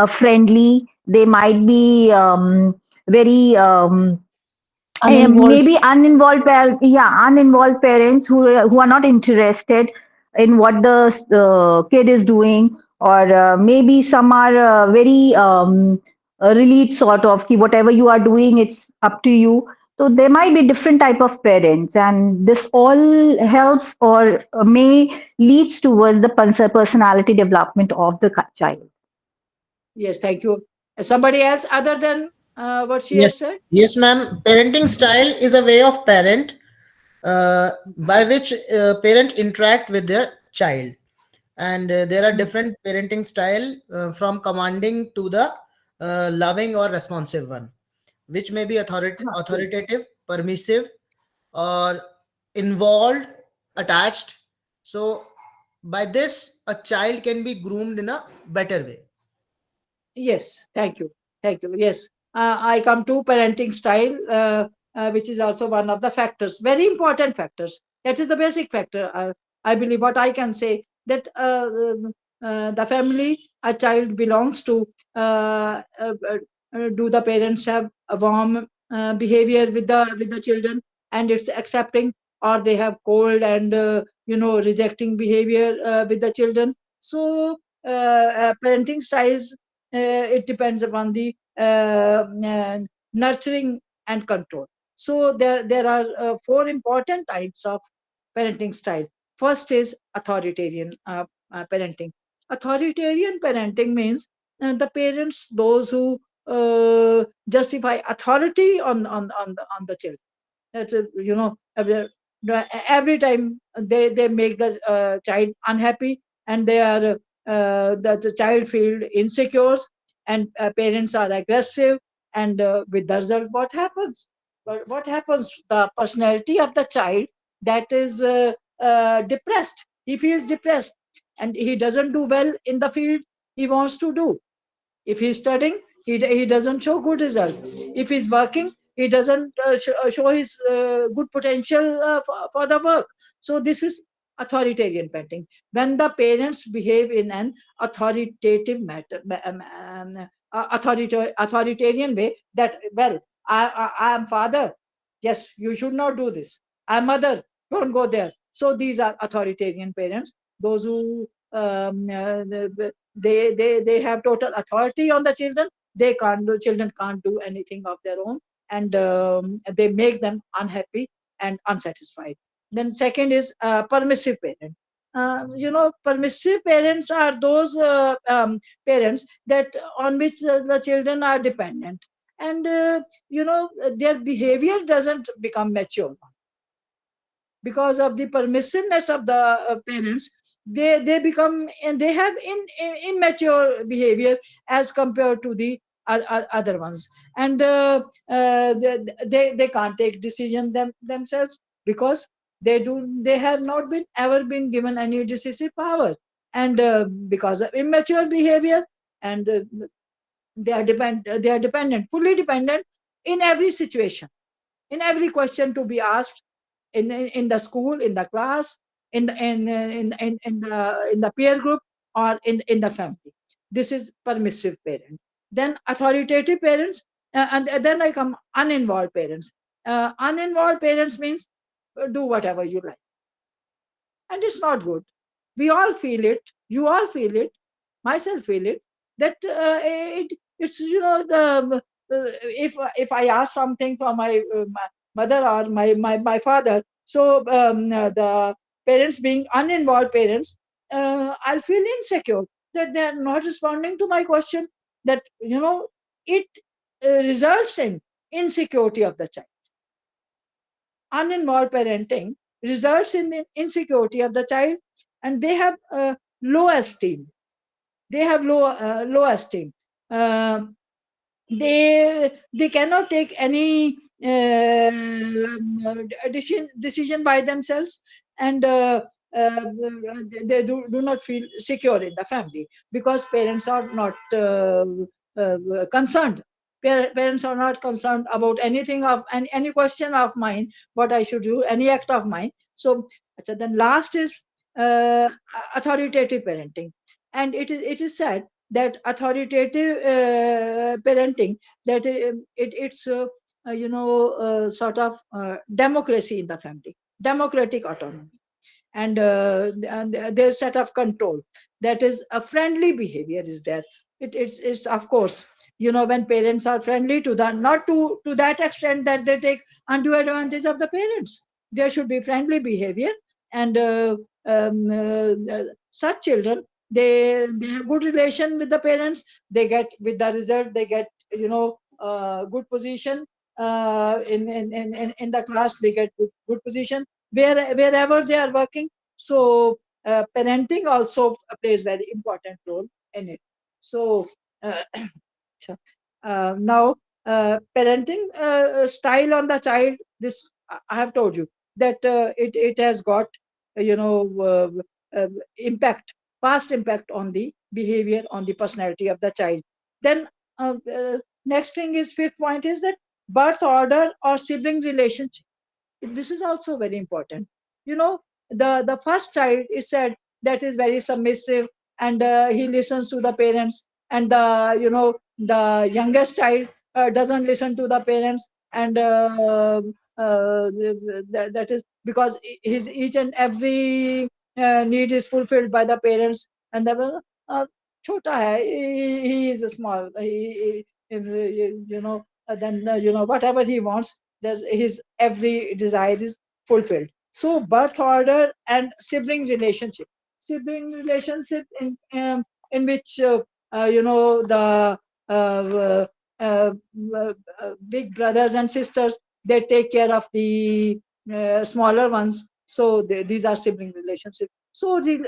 friendly. They might be very Uninvolved. maybe uninvolved, uninvolved parents who are not interested in what the kid is doing, or maybe some are very relate sort of ki whatever you are doing, it's up to you. So there might be different type of parents, and this all helps or may leads towards the personality development of the child. Yes, thank you. Somebody else other than what she has Yes, said? yes, ma'am. Parenting style is a way of parent by which parent interact with their child, and there are different parenting style from commanding to the loving or responsive one, which may be authoritative, permissive, or involved, attached. So, by this, a child can be groomed in a better way. Yes, thank you. Thank you. Yes, I come to parenting style, which is also one of the factors, very important factors. That is the basic factor. I believe what I can say that the family a child belongs to, do the parents have a warm behavior with the children, and it's accepting, or they have cold and rejecting behavior with the children. So parenting styles, it depends upon the nurturing and control. So there are four important types of parenting style. First is authoritarian parenting. Authoritarian parenting means the parents, those who justify authority on the children. That's every time they make the child unhappy, and they are the child feel insecure, and parents are aggressive, and with the result, what happens? But what happens? The personality of the child, that is depressed. He feels depressed, and he doesn't do well in the field he wants to do. If he's studying, he doesn't show good result. If he's working, he doesn't show his good potential for the work. So this is authoritarian parenting. When the parents behave in an authoritative authoritarian way, that, well, I am father, yes, you should not do this. I'm mother, don't go there. So these are authoritarian parents, those who they have total authority on the children. They can't do Children can't do anything of their own, and they make them unhappy and unsatisfied. Then second is permissive parent. Permissive parents are those parents that on which the children are dependent, and their behavior doesn't become mature because of the permissiveness of the parents. They become, and they have immature behavior as compared to the other ones, and they can't take decision themselves, because they have not been ever been given any decisive power, and because of immature behavior, and they are dependent, fully dependent, in every situation, in every question to be asked, in the school, in the class, in the peer group, or in the family. This is permissive parent. Then authoritative parents, and then I come uninvolved parents. Uninvolved parents means do whatever you like, and it's not good. We all feel it. You all feel it. Myself feel it. That it's the if I ask something from my mother or my father, so the parents being uninvolved parents, I'll feel insecure that they are not responding to my question. That it results in insecurity of the child. Uninvolved parenting results in the insecurity of the child, and they have low esteem. They have low esteem. Uh, they cannot take any decision by themselves, and they do not feel secure in the family, because parents are not concerned. Parents are not concerned about anything of any question of mine, what I should do, any act of mine. So then last is authoritative parenting. And it is said that authoritative parenting, that it's sort of democracy in the family, democratic autonomy, and their set of control, that is a friendly behavior is there. It's of course, when parents are friendly to that, not to that extent that they take undue advantage of the parents. There should be friendly behavior, and such children, they have good relation with the parents, they get, with the result, they get good position in the class, they get good position wherever they are working. So parenting also plays very important role in it. So uh, now parenting style on the child, this I have told you that it has got impact, past impact on the behavior, on the personality of the child. Then next thing is, fifth point is that birth order or sibling relationship, this is also very important. you know the first child is said that is very submissive, and he listens to the parents, and the youngest child doesn't listen to the parents, and that is because his each and every need is fulfilled by the parents. And the chota hai, he is small, then whatever he wants, there's his every desire is fulfilled. So birth order and sibling relationship in which the uh, uh, big brothers and sisters, they take care of the smaller ones. So these are sibling relationships. So these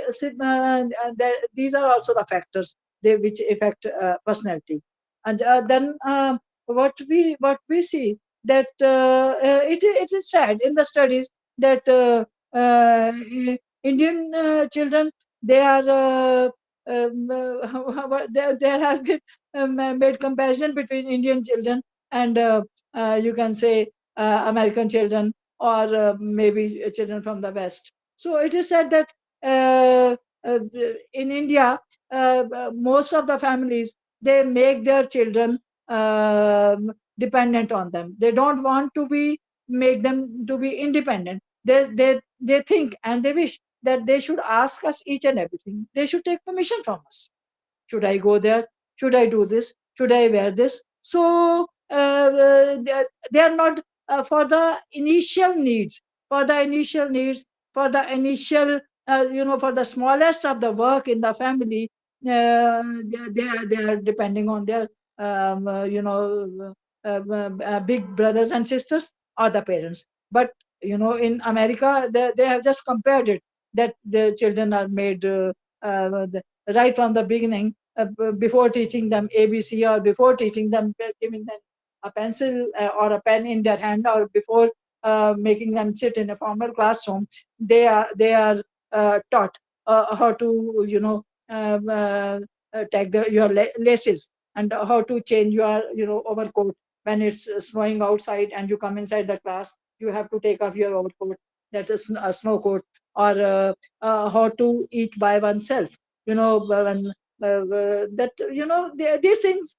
are also the factors which affect personality. And then what we see that it is said in the studies that Indian children, they are there has been made comparison between Indian children and you can say American children, or maybe children from the West. So it is said that in India, most of the families, they make their children dependent on them. They don't want to be make them to be independent. They think and they wish that they should ask us each and everything. They should take permission from us. Should I go there? Should I do this? Should I wear this? So they are not for the initial needs, for the initial needs, for the initial, for the smallest of the work in the family. They are depending on their big brothers and sisters or the parents. But in America, they have just compared it, that the children are made right from the beginning, before teaching them ABC, or before teaching them, giving them a pencil or a pen in their hand, or before making them sit in a formal classroom. They are taught how to take your laces, and how to change your overcoat when it's snowing outside and you come inside the class. You have to take off your overcoat, that is a snow coat. Or how to eat by oneself, when that these things,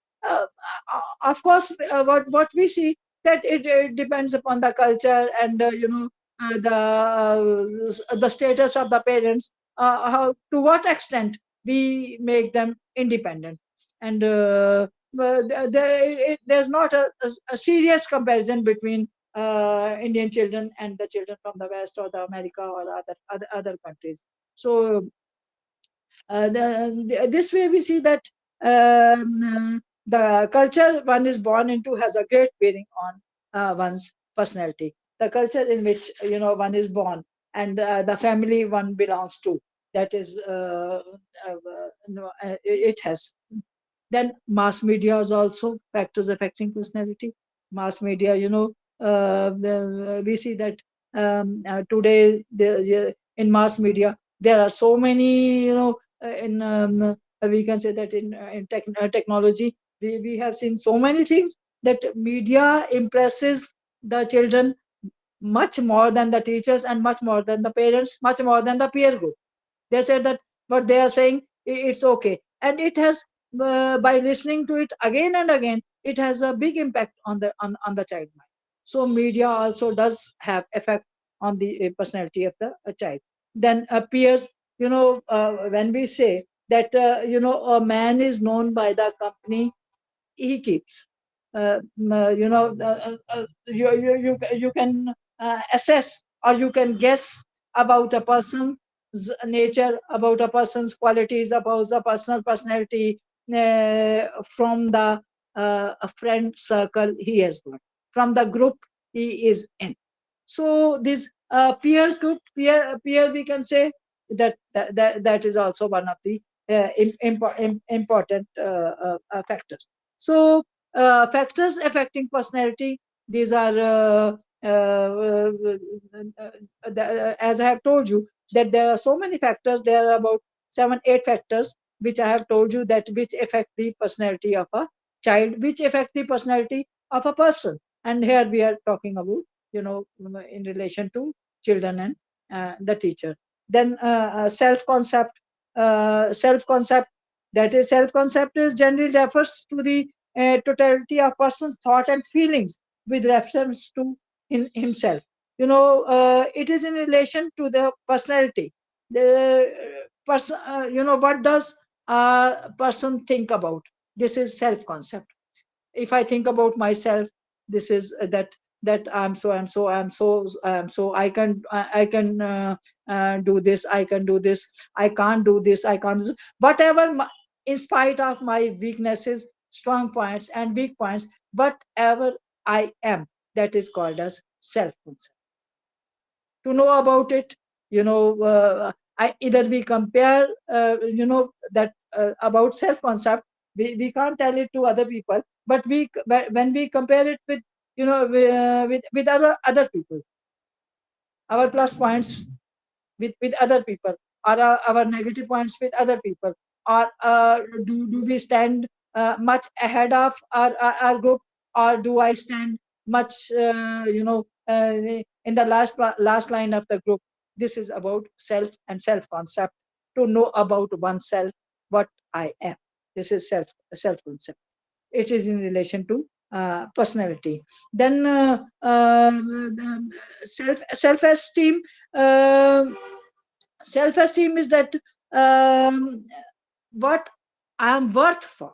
of course, what we see, that it depends upon the culture, and the status of the parents, how, to what extent we make them independent. And there's not a serious comparison between Indian children and the children from the West, or the America, or other countries. So this way we see that the culture one is born into has a great bearing on one's personality. The culture in which one is born, and the family one belongs to, that is it has. Then mass media is also factors affecting personality. Mass media, we see that today in mass media there are so many, we can say that in technology, we have seen so many things that media impresses the children much more than the teachers and much more than the parents, much more than the peer group. They said that what they are saying, it's okay, and it has, by listening to it again and again, it has a big impact on on the child mind. So media also does have effect on the personality of the child. Then peers, when we say that a man is known by the company he keeps. You can assess or you can guess about a person's nature, about a person's qualities, about the personal personality, from the friend circle he has got, from the group he is in. So this peers group, peer we can say that is also one of the important factors. So factors affecting personality, these are as I have told you that there are so many factors. There are about 7 8 factors which I have told you that which affect the personality of a child, which affect the personality of a person. And here we are talking about, in relation to children and the teacher. Then self concept. Self concept, that is, self concept is generally refers to the totality of person's thought and feelings with reference to himself. It is in relation to the personality. The person, what does a person think about? This is self concept. If I think about myself, this is that I'm so and so, I'm so I can do this, I can do this, I can't do this, I can't do this. Whatever in spite of my weaknesses, strong points and weak points, whatever I am, that is called as self concept. To know about it, either we compare, that about self concept, we can't tell it to other people, but when we compare it with, with other people, our plus points with other people, or our negative points with other people, or do we stand much ahead of our group, or do I stand much, in the last line of the group? This is about self and self concept. To know about oneself, what I am, this is self concept. It is in relation to personality. Then self esteem. Self esteem is that, um, what I am worth for.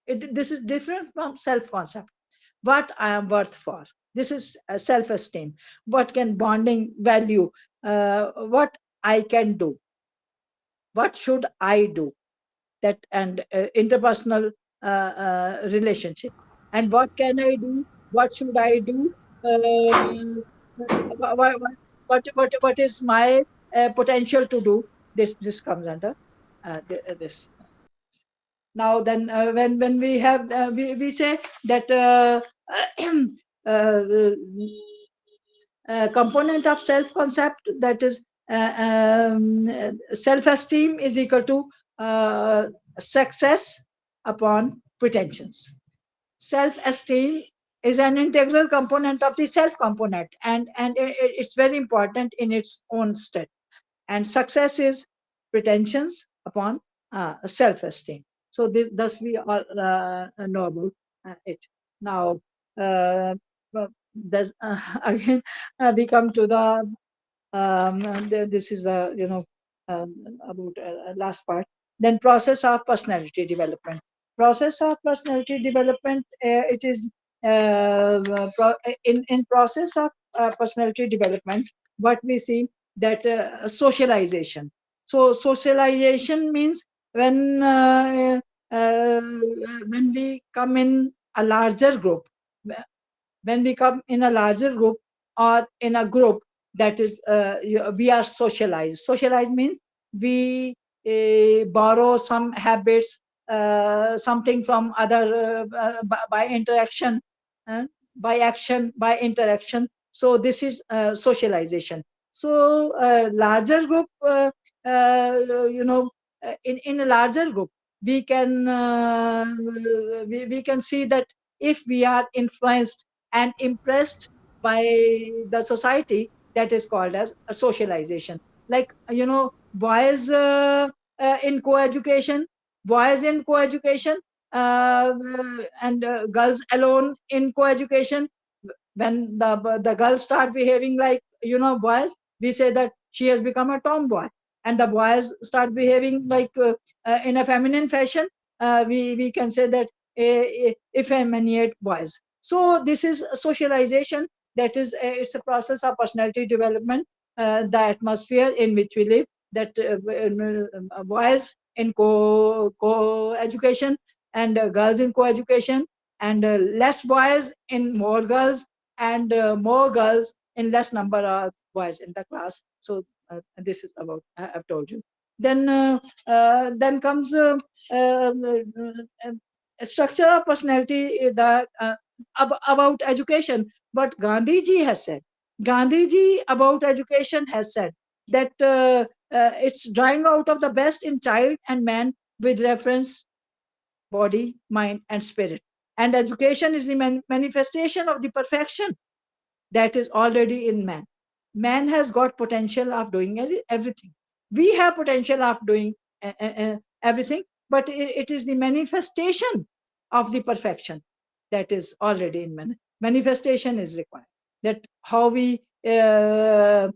This is different from self concept. What I am worth for, this is self esteem. What can bonding value, what I can do, what should I do, that, and interpersonal relationship, and what can I do, what should I do, what is my potential to do. This comes under this. Now then, when we have, we say that uh, component of self concept, that is, self esteem is equal to success upon pretensions. Self esteem is an integral component of the self component, and it's very important in its own state. And success is pretensions upon self esteem. So thus we all know about it. Now, uh, there's again, we come to the, this is the, um, about last part. Then process of personality development. Process of personality development, it is, in process of personality development, what we see that socialization. So socialization means when, when we come in a larger group, when we come in a larger group, or in a group, that is, we are socialized. Socialized means we borrow some habits, something from other, by interaction, uh, by action, by interaction. So this is socialization. So larger group, uh, you know in a larger group, we can, we can see that if we are influenced and impressed by the society, that is called as a socialization. Like, boys in co-education, boys in co-education, and girls alone in co-education. When the girls start behaving like boys, we say that she has become a tomboy. And the boys start behaving like in a feminine fashion, we can say that effeminate boys. So this is socialization. That is it's a process of personality development. The atmosphere in which we live, that boys in co education, and girls in co education, and less boys in more girls, and more girls in less number of boys in the class. So this is about, I've told you. Then comes structure of personality, about education. But Gandhi ji has said, Gandhi ji about education has said that it's drawing out of the best in child and man with reference body, mind, and spirit. And education is the manifestation of the perfection that is already in man. Man has got potential of doing everything. We have potential of doing everything, but it is the manifestation of the perfection that is already in man. Manifestation is required. That how we, to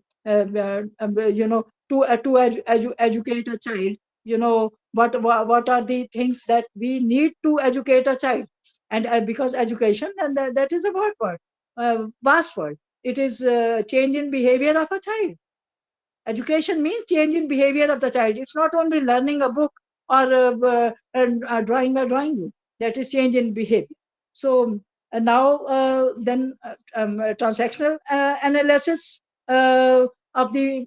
educate a child. What are the things that we need to educate a child? And because education, and that is a word, vast word. It is change in behavior of a child. Education means change in behavior of the child. It's not only learning a book or drawing a drawing book. That is change in behavior. So now then transactional analysis of the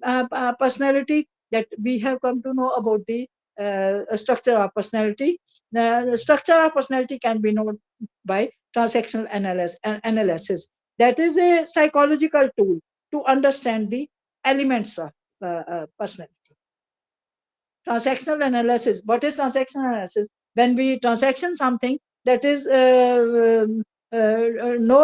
personality, that we have come to know about the structure of personality. The structure of personality can be known by transactional analysis. That is a psychological tool to understand the elements of personality. Transactional analysis. What is transactional analysis? When we transaction something, that is know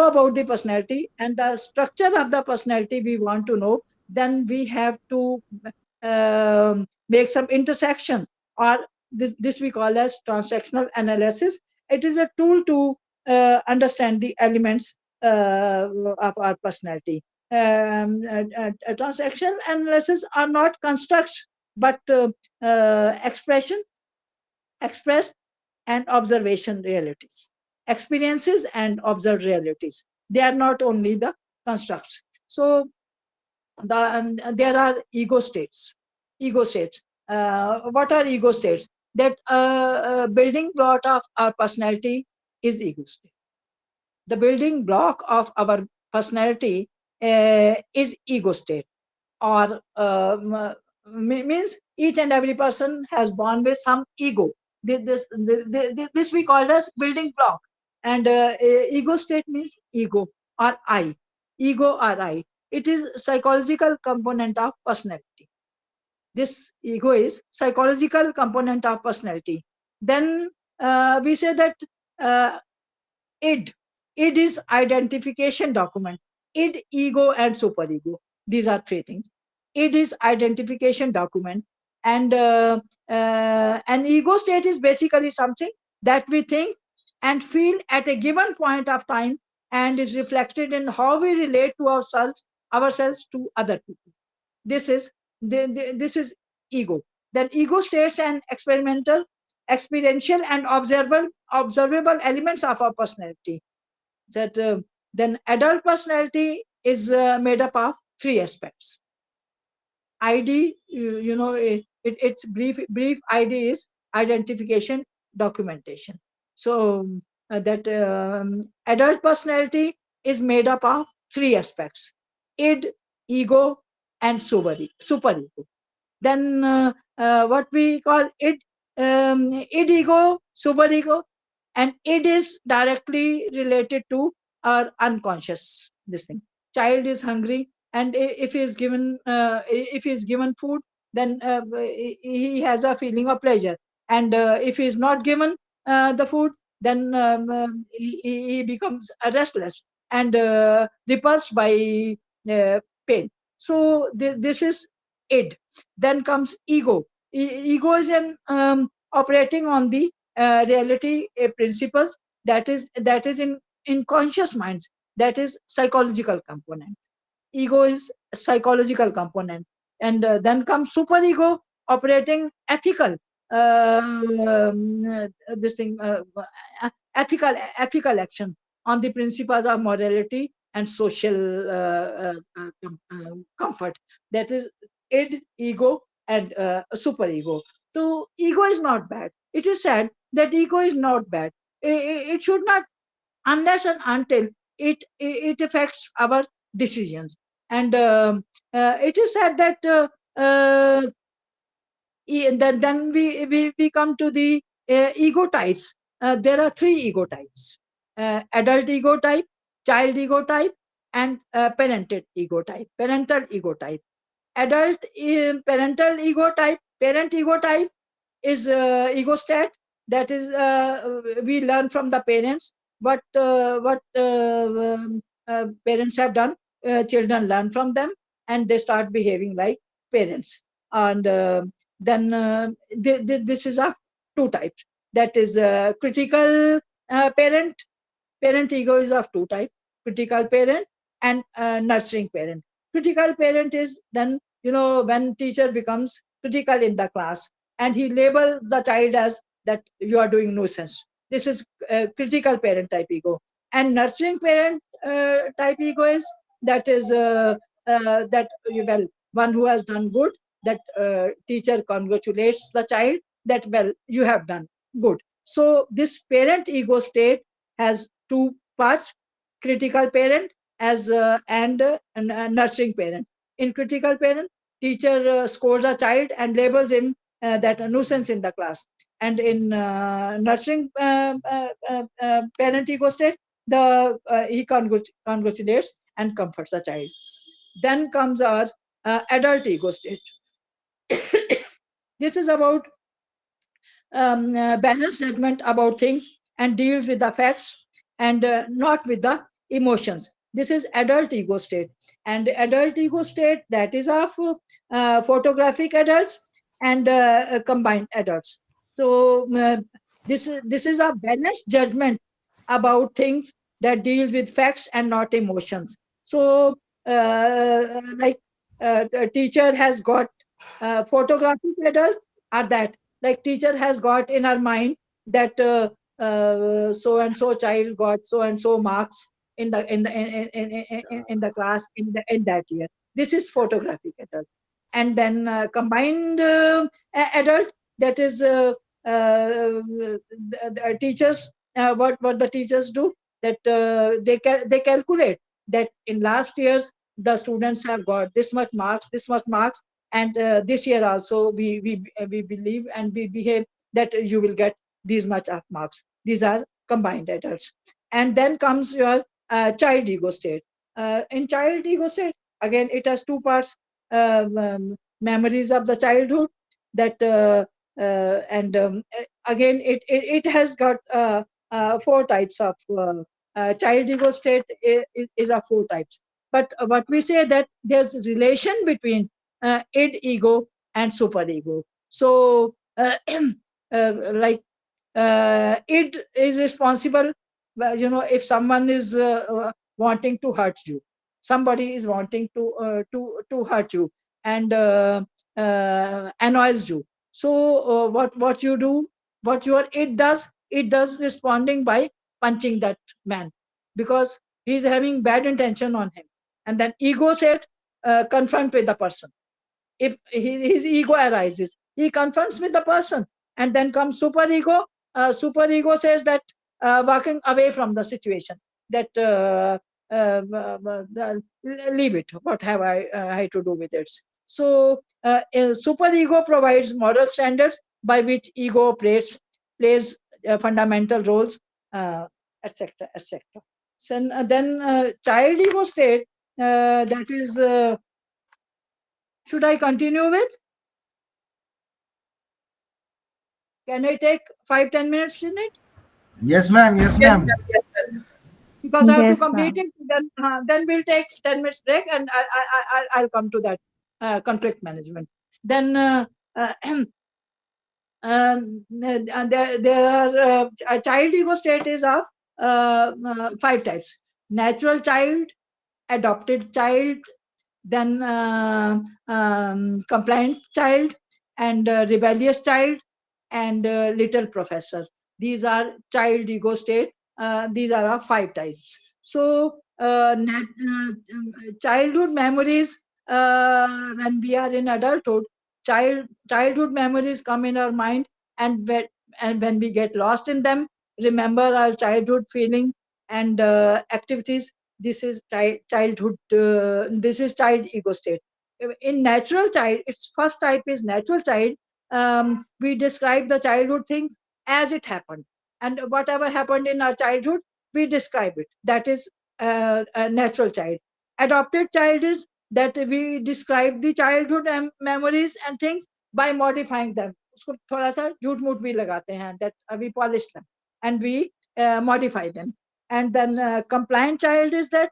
about the personality and the structure of the personality we want to know, then we have to make some intersection, or this we call as transactional analysis. It is a tool to understand the elements of our personality. Transaction analysis are not constructs, but expression, expressed and observation realities, experiences and observed realities. They are not only the constructs. So there are ego states. Ego states. What are ego states? That building block of our personality is ego state. The building block of our personality is ego state, or means each and every person has born with some ego. This we call as building block. And ego state means ego or I. Ego or I. It is psychological component of personality. This ego is psychological component of personality. Then we say that uh, id. Id is identification document. Id, ego, and superego. These are three things. Id is identification document, and an ego state is basically something that we think and feel at a given point of time, and is reflected in how we relate to ourselves to other people. This is this is ego. Then ego states and experiential and observable elements of our personality. That then adult personality is made up of three aspects. ID, its brief ID is identification, documentation. So that adult personality is made up of three aspects: id, ego, and superego. Then what we call id, id, ego, superego, and it is directly related to our unconscious this thing. Child is hungry, and if he is given food, then he has a feeling of pleasure. And if he is not given the food, then he becomes restless and repulsed by pain. So this is id. Then comes ego. Ego is an operating on the reality principles, that is in conscious minds, that is psychological component. Ego is psychological component. And then comes superego, operating ethical, this thing, ethical action on the principles of morality and social comfort. That is id, ego, and superego. So ego is not bad. It is said that ego is not bad. It should not, unless and until it affects our decisions. And it is said that then we come to the ego types. There are three ego types: adult ego type, child ego type, and parental ego type. Adult parental ego type, parent ego type is ego state. That is, we learn from the parents what parents have done. Children learn from them, and they start behaving like parents. And then this is of two types. That is critical parent. Parent ego is of two types: critical parent and nurturing parent. Critical parent is then, when teacher becomes critical in the class and he labels the child as that you are doing nuisance. This is critical parent type ego. And nurturing parent type ego is, that is that, well, one who has done good, that teacher congratulates the child that, well, you have done good. So this parent ego state has two parts: critical parent as and nurturing parent. In critical parent, teacher scolds a child and labels him that a nuisance in the class. And in nurturing parent ego state, he congratulates and comforts the child. Then comes our adult ego state. This is about balanced judgment about things and deals with the facts and not with the emotions. This is adult ego state. And adult ego state, that is of photographic adults and combined adults. So this is a balanced judgment about things that deal with facts and not emotions. So like the teacher has got photographic adults are that, like, teacher has got in her mind that so and so child got so and so marks in the class in that year. This is photographic adult. And then combined adult, that is the teachers, what the teachers do, that they calculate that in last years the students have got this much marks, and this year also we believe and we behave that you will get these much of marks. These are combined adults. And then comes your child ego state. In child ego state, again, it has two parts: memories of the childhood, that and again it has got four types of child ego state. Is of four types. But what we say, that there's relation between id ego and superego. So like id is responsible, well, if someone is wanting to hurt you, somebody is wanting to hurt you and annoys you. So what you do, what your it does responding by punching that man, because he's having bad intention on him. And then ego said, confront with the person. If his ego arises, he confronts with the person. And then comes superego. Superego says that walking away from the situation, that leave it. What have I to do with it? So superego provides moral standards by which ego operates, plays fundamental roles, etc., etc. So then child ego state, that is. Should I continue with? Can I take 5-10 minutes in it? Yes, ma'am. Yes, Yes, ma'am. ma'am. Yes, ma'am. Because I have to Yes, complete ma'am. it. Then we'll take 10 minutes break, and I'll come to that conflict management. Then uh, there are a child ego state is of 5 types: natural child, adopted child, then compliant child, and rebellious child, and little professor. These are child ego state. These are our 5 types. So childhood memories, when we are in adulthood, childhood memories come in our mind, and when we get lost in them, remember our childhood feeling and activities. This is childhood. This is child ego state. In natural child, its first type is natural child. We describe the childhood things as it happened, and whatever happened in our childhood, we describe it. That is a natural child. Adopted child is that we describe the childhood memories and things by modifying them. उसको थोड़ा सा झूठ मूठ भी लगाते हैं, that we polish them and we modify them. And then compliant child is that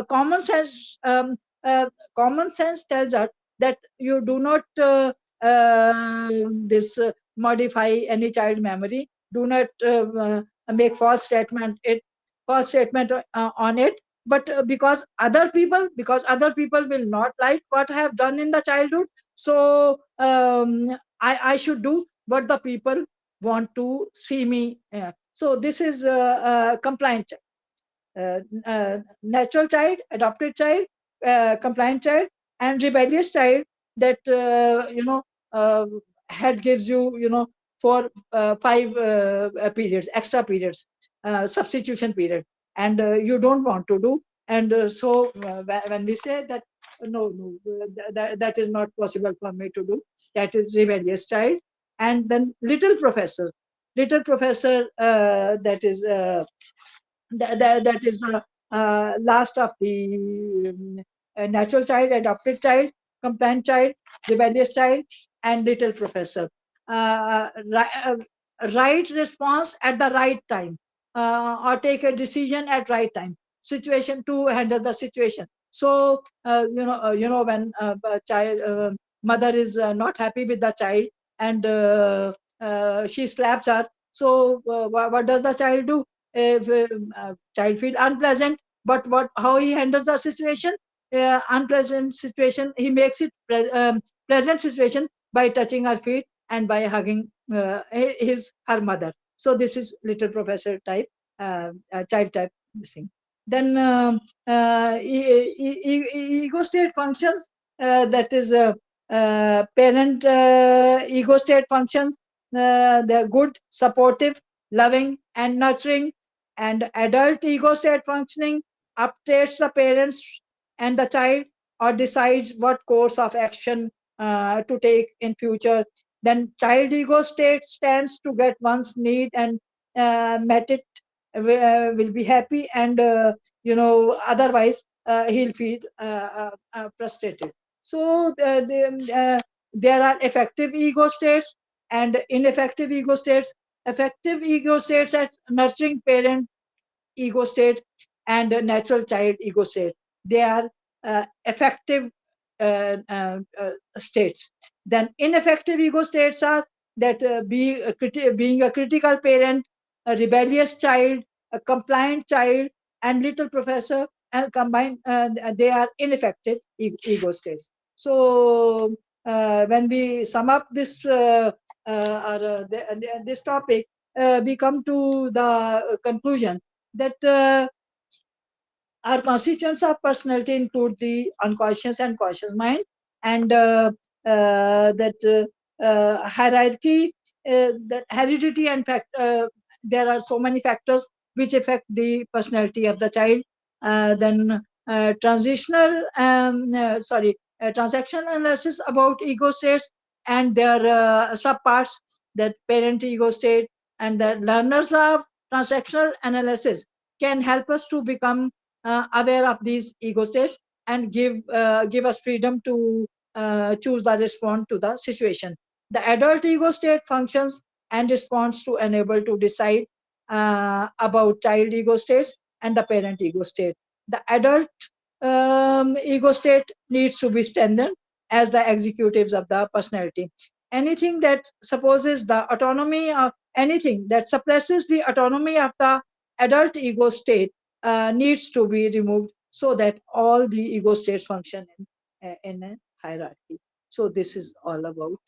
common sense tells us that you do not this modify any child memory. Do not make false statement on it. But because other people will not like what I have done in the childhood, so I should do what the people want to see me. So this is compliant child. Natural child, adopted child, compliant child, and rebellious child. That uh, head gives you, 5 periods, extra periods, substitution period, and you don't want to do. And so when we say that no, that is not possible for me to do, that is rebellious child. And then little professor, that is that is the last of the natural child, adopted child, compliant child, rebellious child, and little professor. Right response at the right time, or take a decision at right time. Situation to handle the situation. So when a child mother is not happy with the child, and she slaps her. So what does the child do? If child feel unpleasant, but how he handles the situation? Unpleasant situation, he makes it pleasant situation by touching her feet and by hugging her mother. So this is little professor type, child type, this thing. Then ego state functions, that is parent ego state functions. They're good, supportive, loving, and nurturing. And adult ego state functioning updates the parents and the child, or decides what course of action to take in future. Then child ego state stands to get one's need and met it, will be happy, and otherwise he'll feel frustrated. So there are effective ego states and ineffective ego states. Effective ego states at nurturing parent ego state and natural child ego state. They are effective states. Then ineffective ego states are that being a critical parent, a rebellious child, a compliant child, and little professor, and combined, they are ineffective ego states. So when we sum up this this topic, we come to the conclusion that our constituents of personality include the unconscious and conscious mind, and that hierarchy, that heredity, and there are so many factors which affect the personality of the child. Then transactional analysis about ego states and their subparts, that parent ego state, and the learners of transactional analysis can help us to become aware of these ego states, and give us freedom to choose the response to the situation. The adult ego state functions and responds to enable to decide about child ego states and the parent ego state. The adult ego state needs to be strengthened as the executives of the personality. Anything that supposes the autonomy of anything that suppresses the autonomy of the adult ego state needs to be removed so that all the ego states function in a hierarchy. So this is all about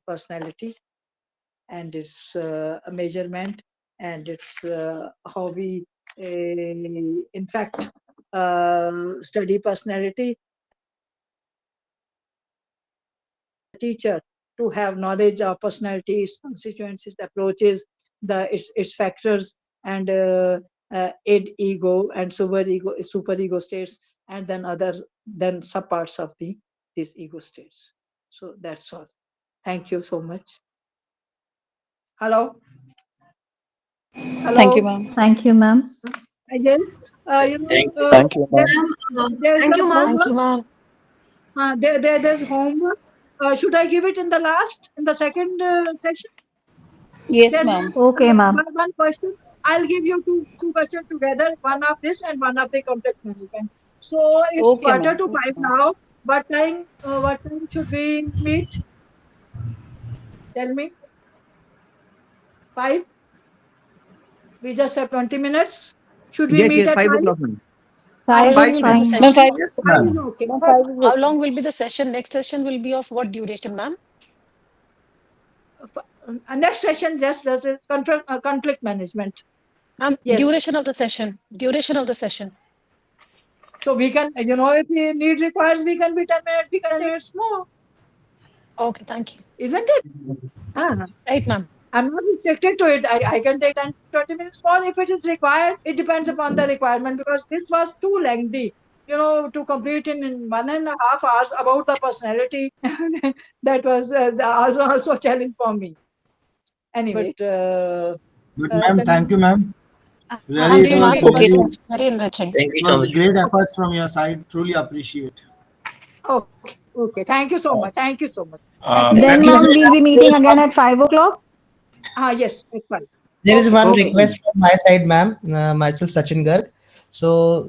personality and its measurement and its how we in fact study personality. Teacher to have knowledge of personality, its constituents, its approaches, its factors, and id ego and super ego states, and then then subparts of these ego states. So that's all. Thank you so much. Hello. Thank you, Hello. ma'am. Thank you, ma'am. Yes. Thank you. Thank you, ma'am. There's Thank some you, ma'am. Thank you, homework. ma'am. There's homework. Should I give it in the second session? Yes, There's ma'am. Okay, ma'am. one question. I'll give you two questions together, one of this and one of the complex management. So it's Okay, quarter ma'am. to 5 now. What time should we meet? Tell me. 5? We just have 20 minutes. Should we meet Yes, at 5 5? o'clock, ma'am. How Five long is will be the fine. Ma'am, session? 5. Yes, 5 is ma'am. okay. Ma'am, 5 is How okay. long will be the session? Next session will be of what duration, ma'am? Next session, just conflict management. Ma'am, Yes. duration of the session. Duration of the session. So we can, if we need requires, we can be 10 minutes, we can 10 minutes more, Okay, thank you. isn't it? Ah, Right, ma'am. I'm not restricted to it. I can take 10 20 minutes more if it is required. It depends upon the requirement because this was too lengthy, to complete in 1.5 hours about the personality. That was also a challenge for me. Anyway, But ma'am, then, thank you, ma'am. Really, Thank it you, was ma'am. It Okay, was very, sir. very enriching. Thank it you so was much. great efforts from your side. Truly appreciate. okay. Thank you so much. Thank you so much. Then, Thank you, ma'am, sir. we'll be There meeting is again at 5 o'clock. Yes, that's fine. there is Okay. one Okay. request from my side, ma'am. Myself, Sachin Garg. So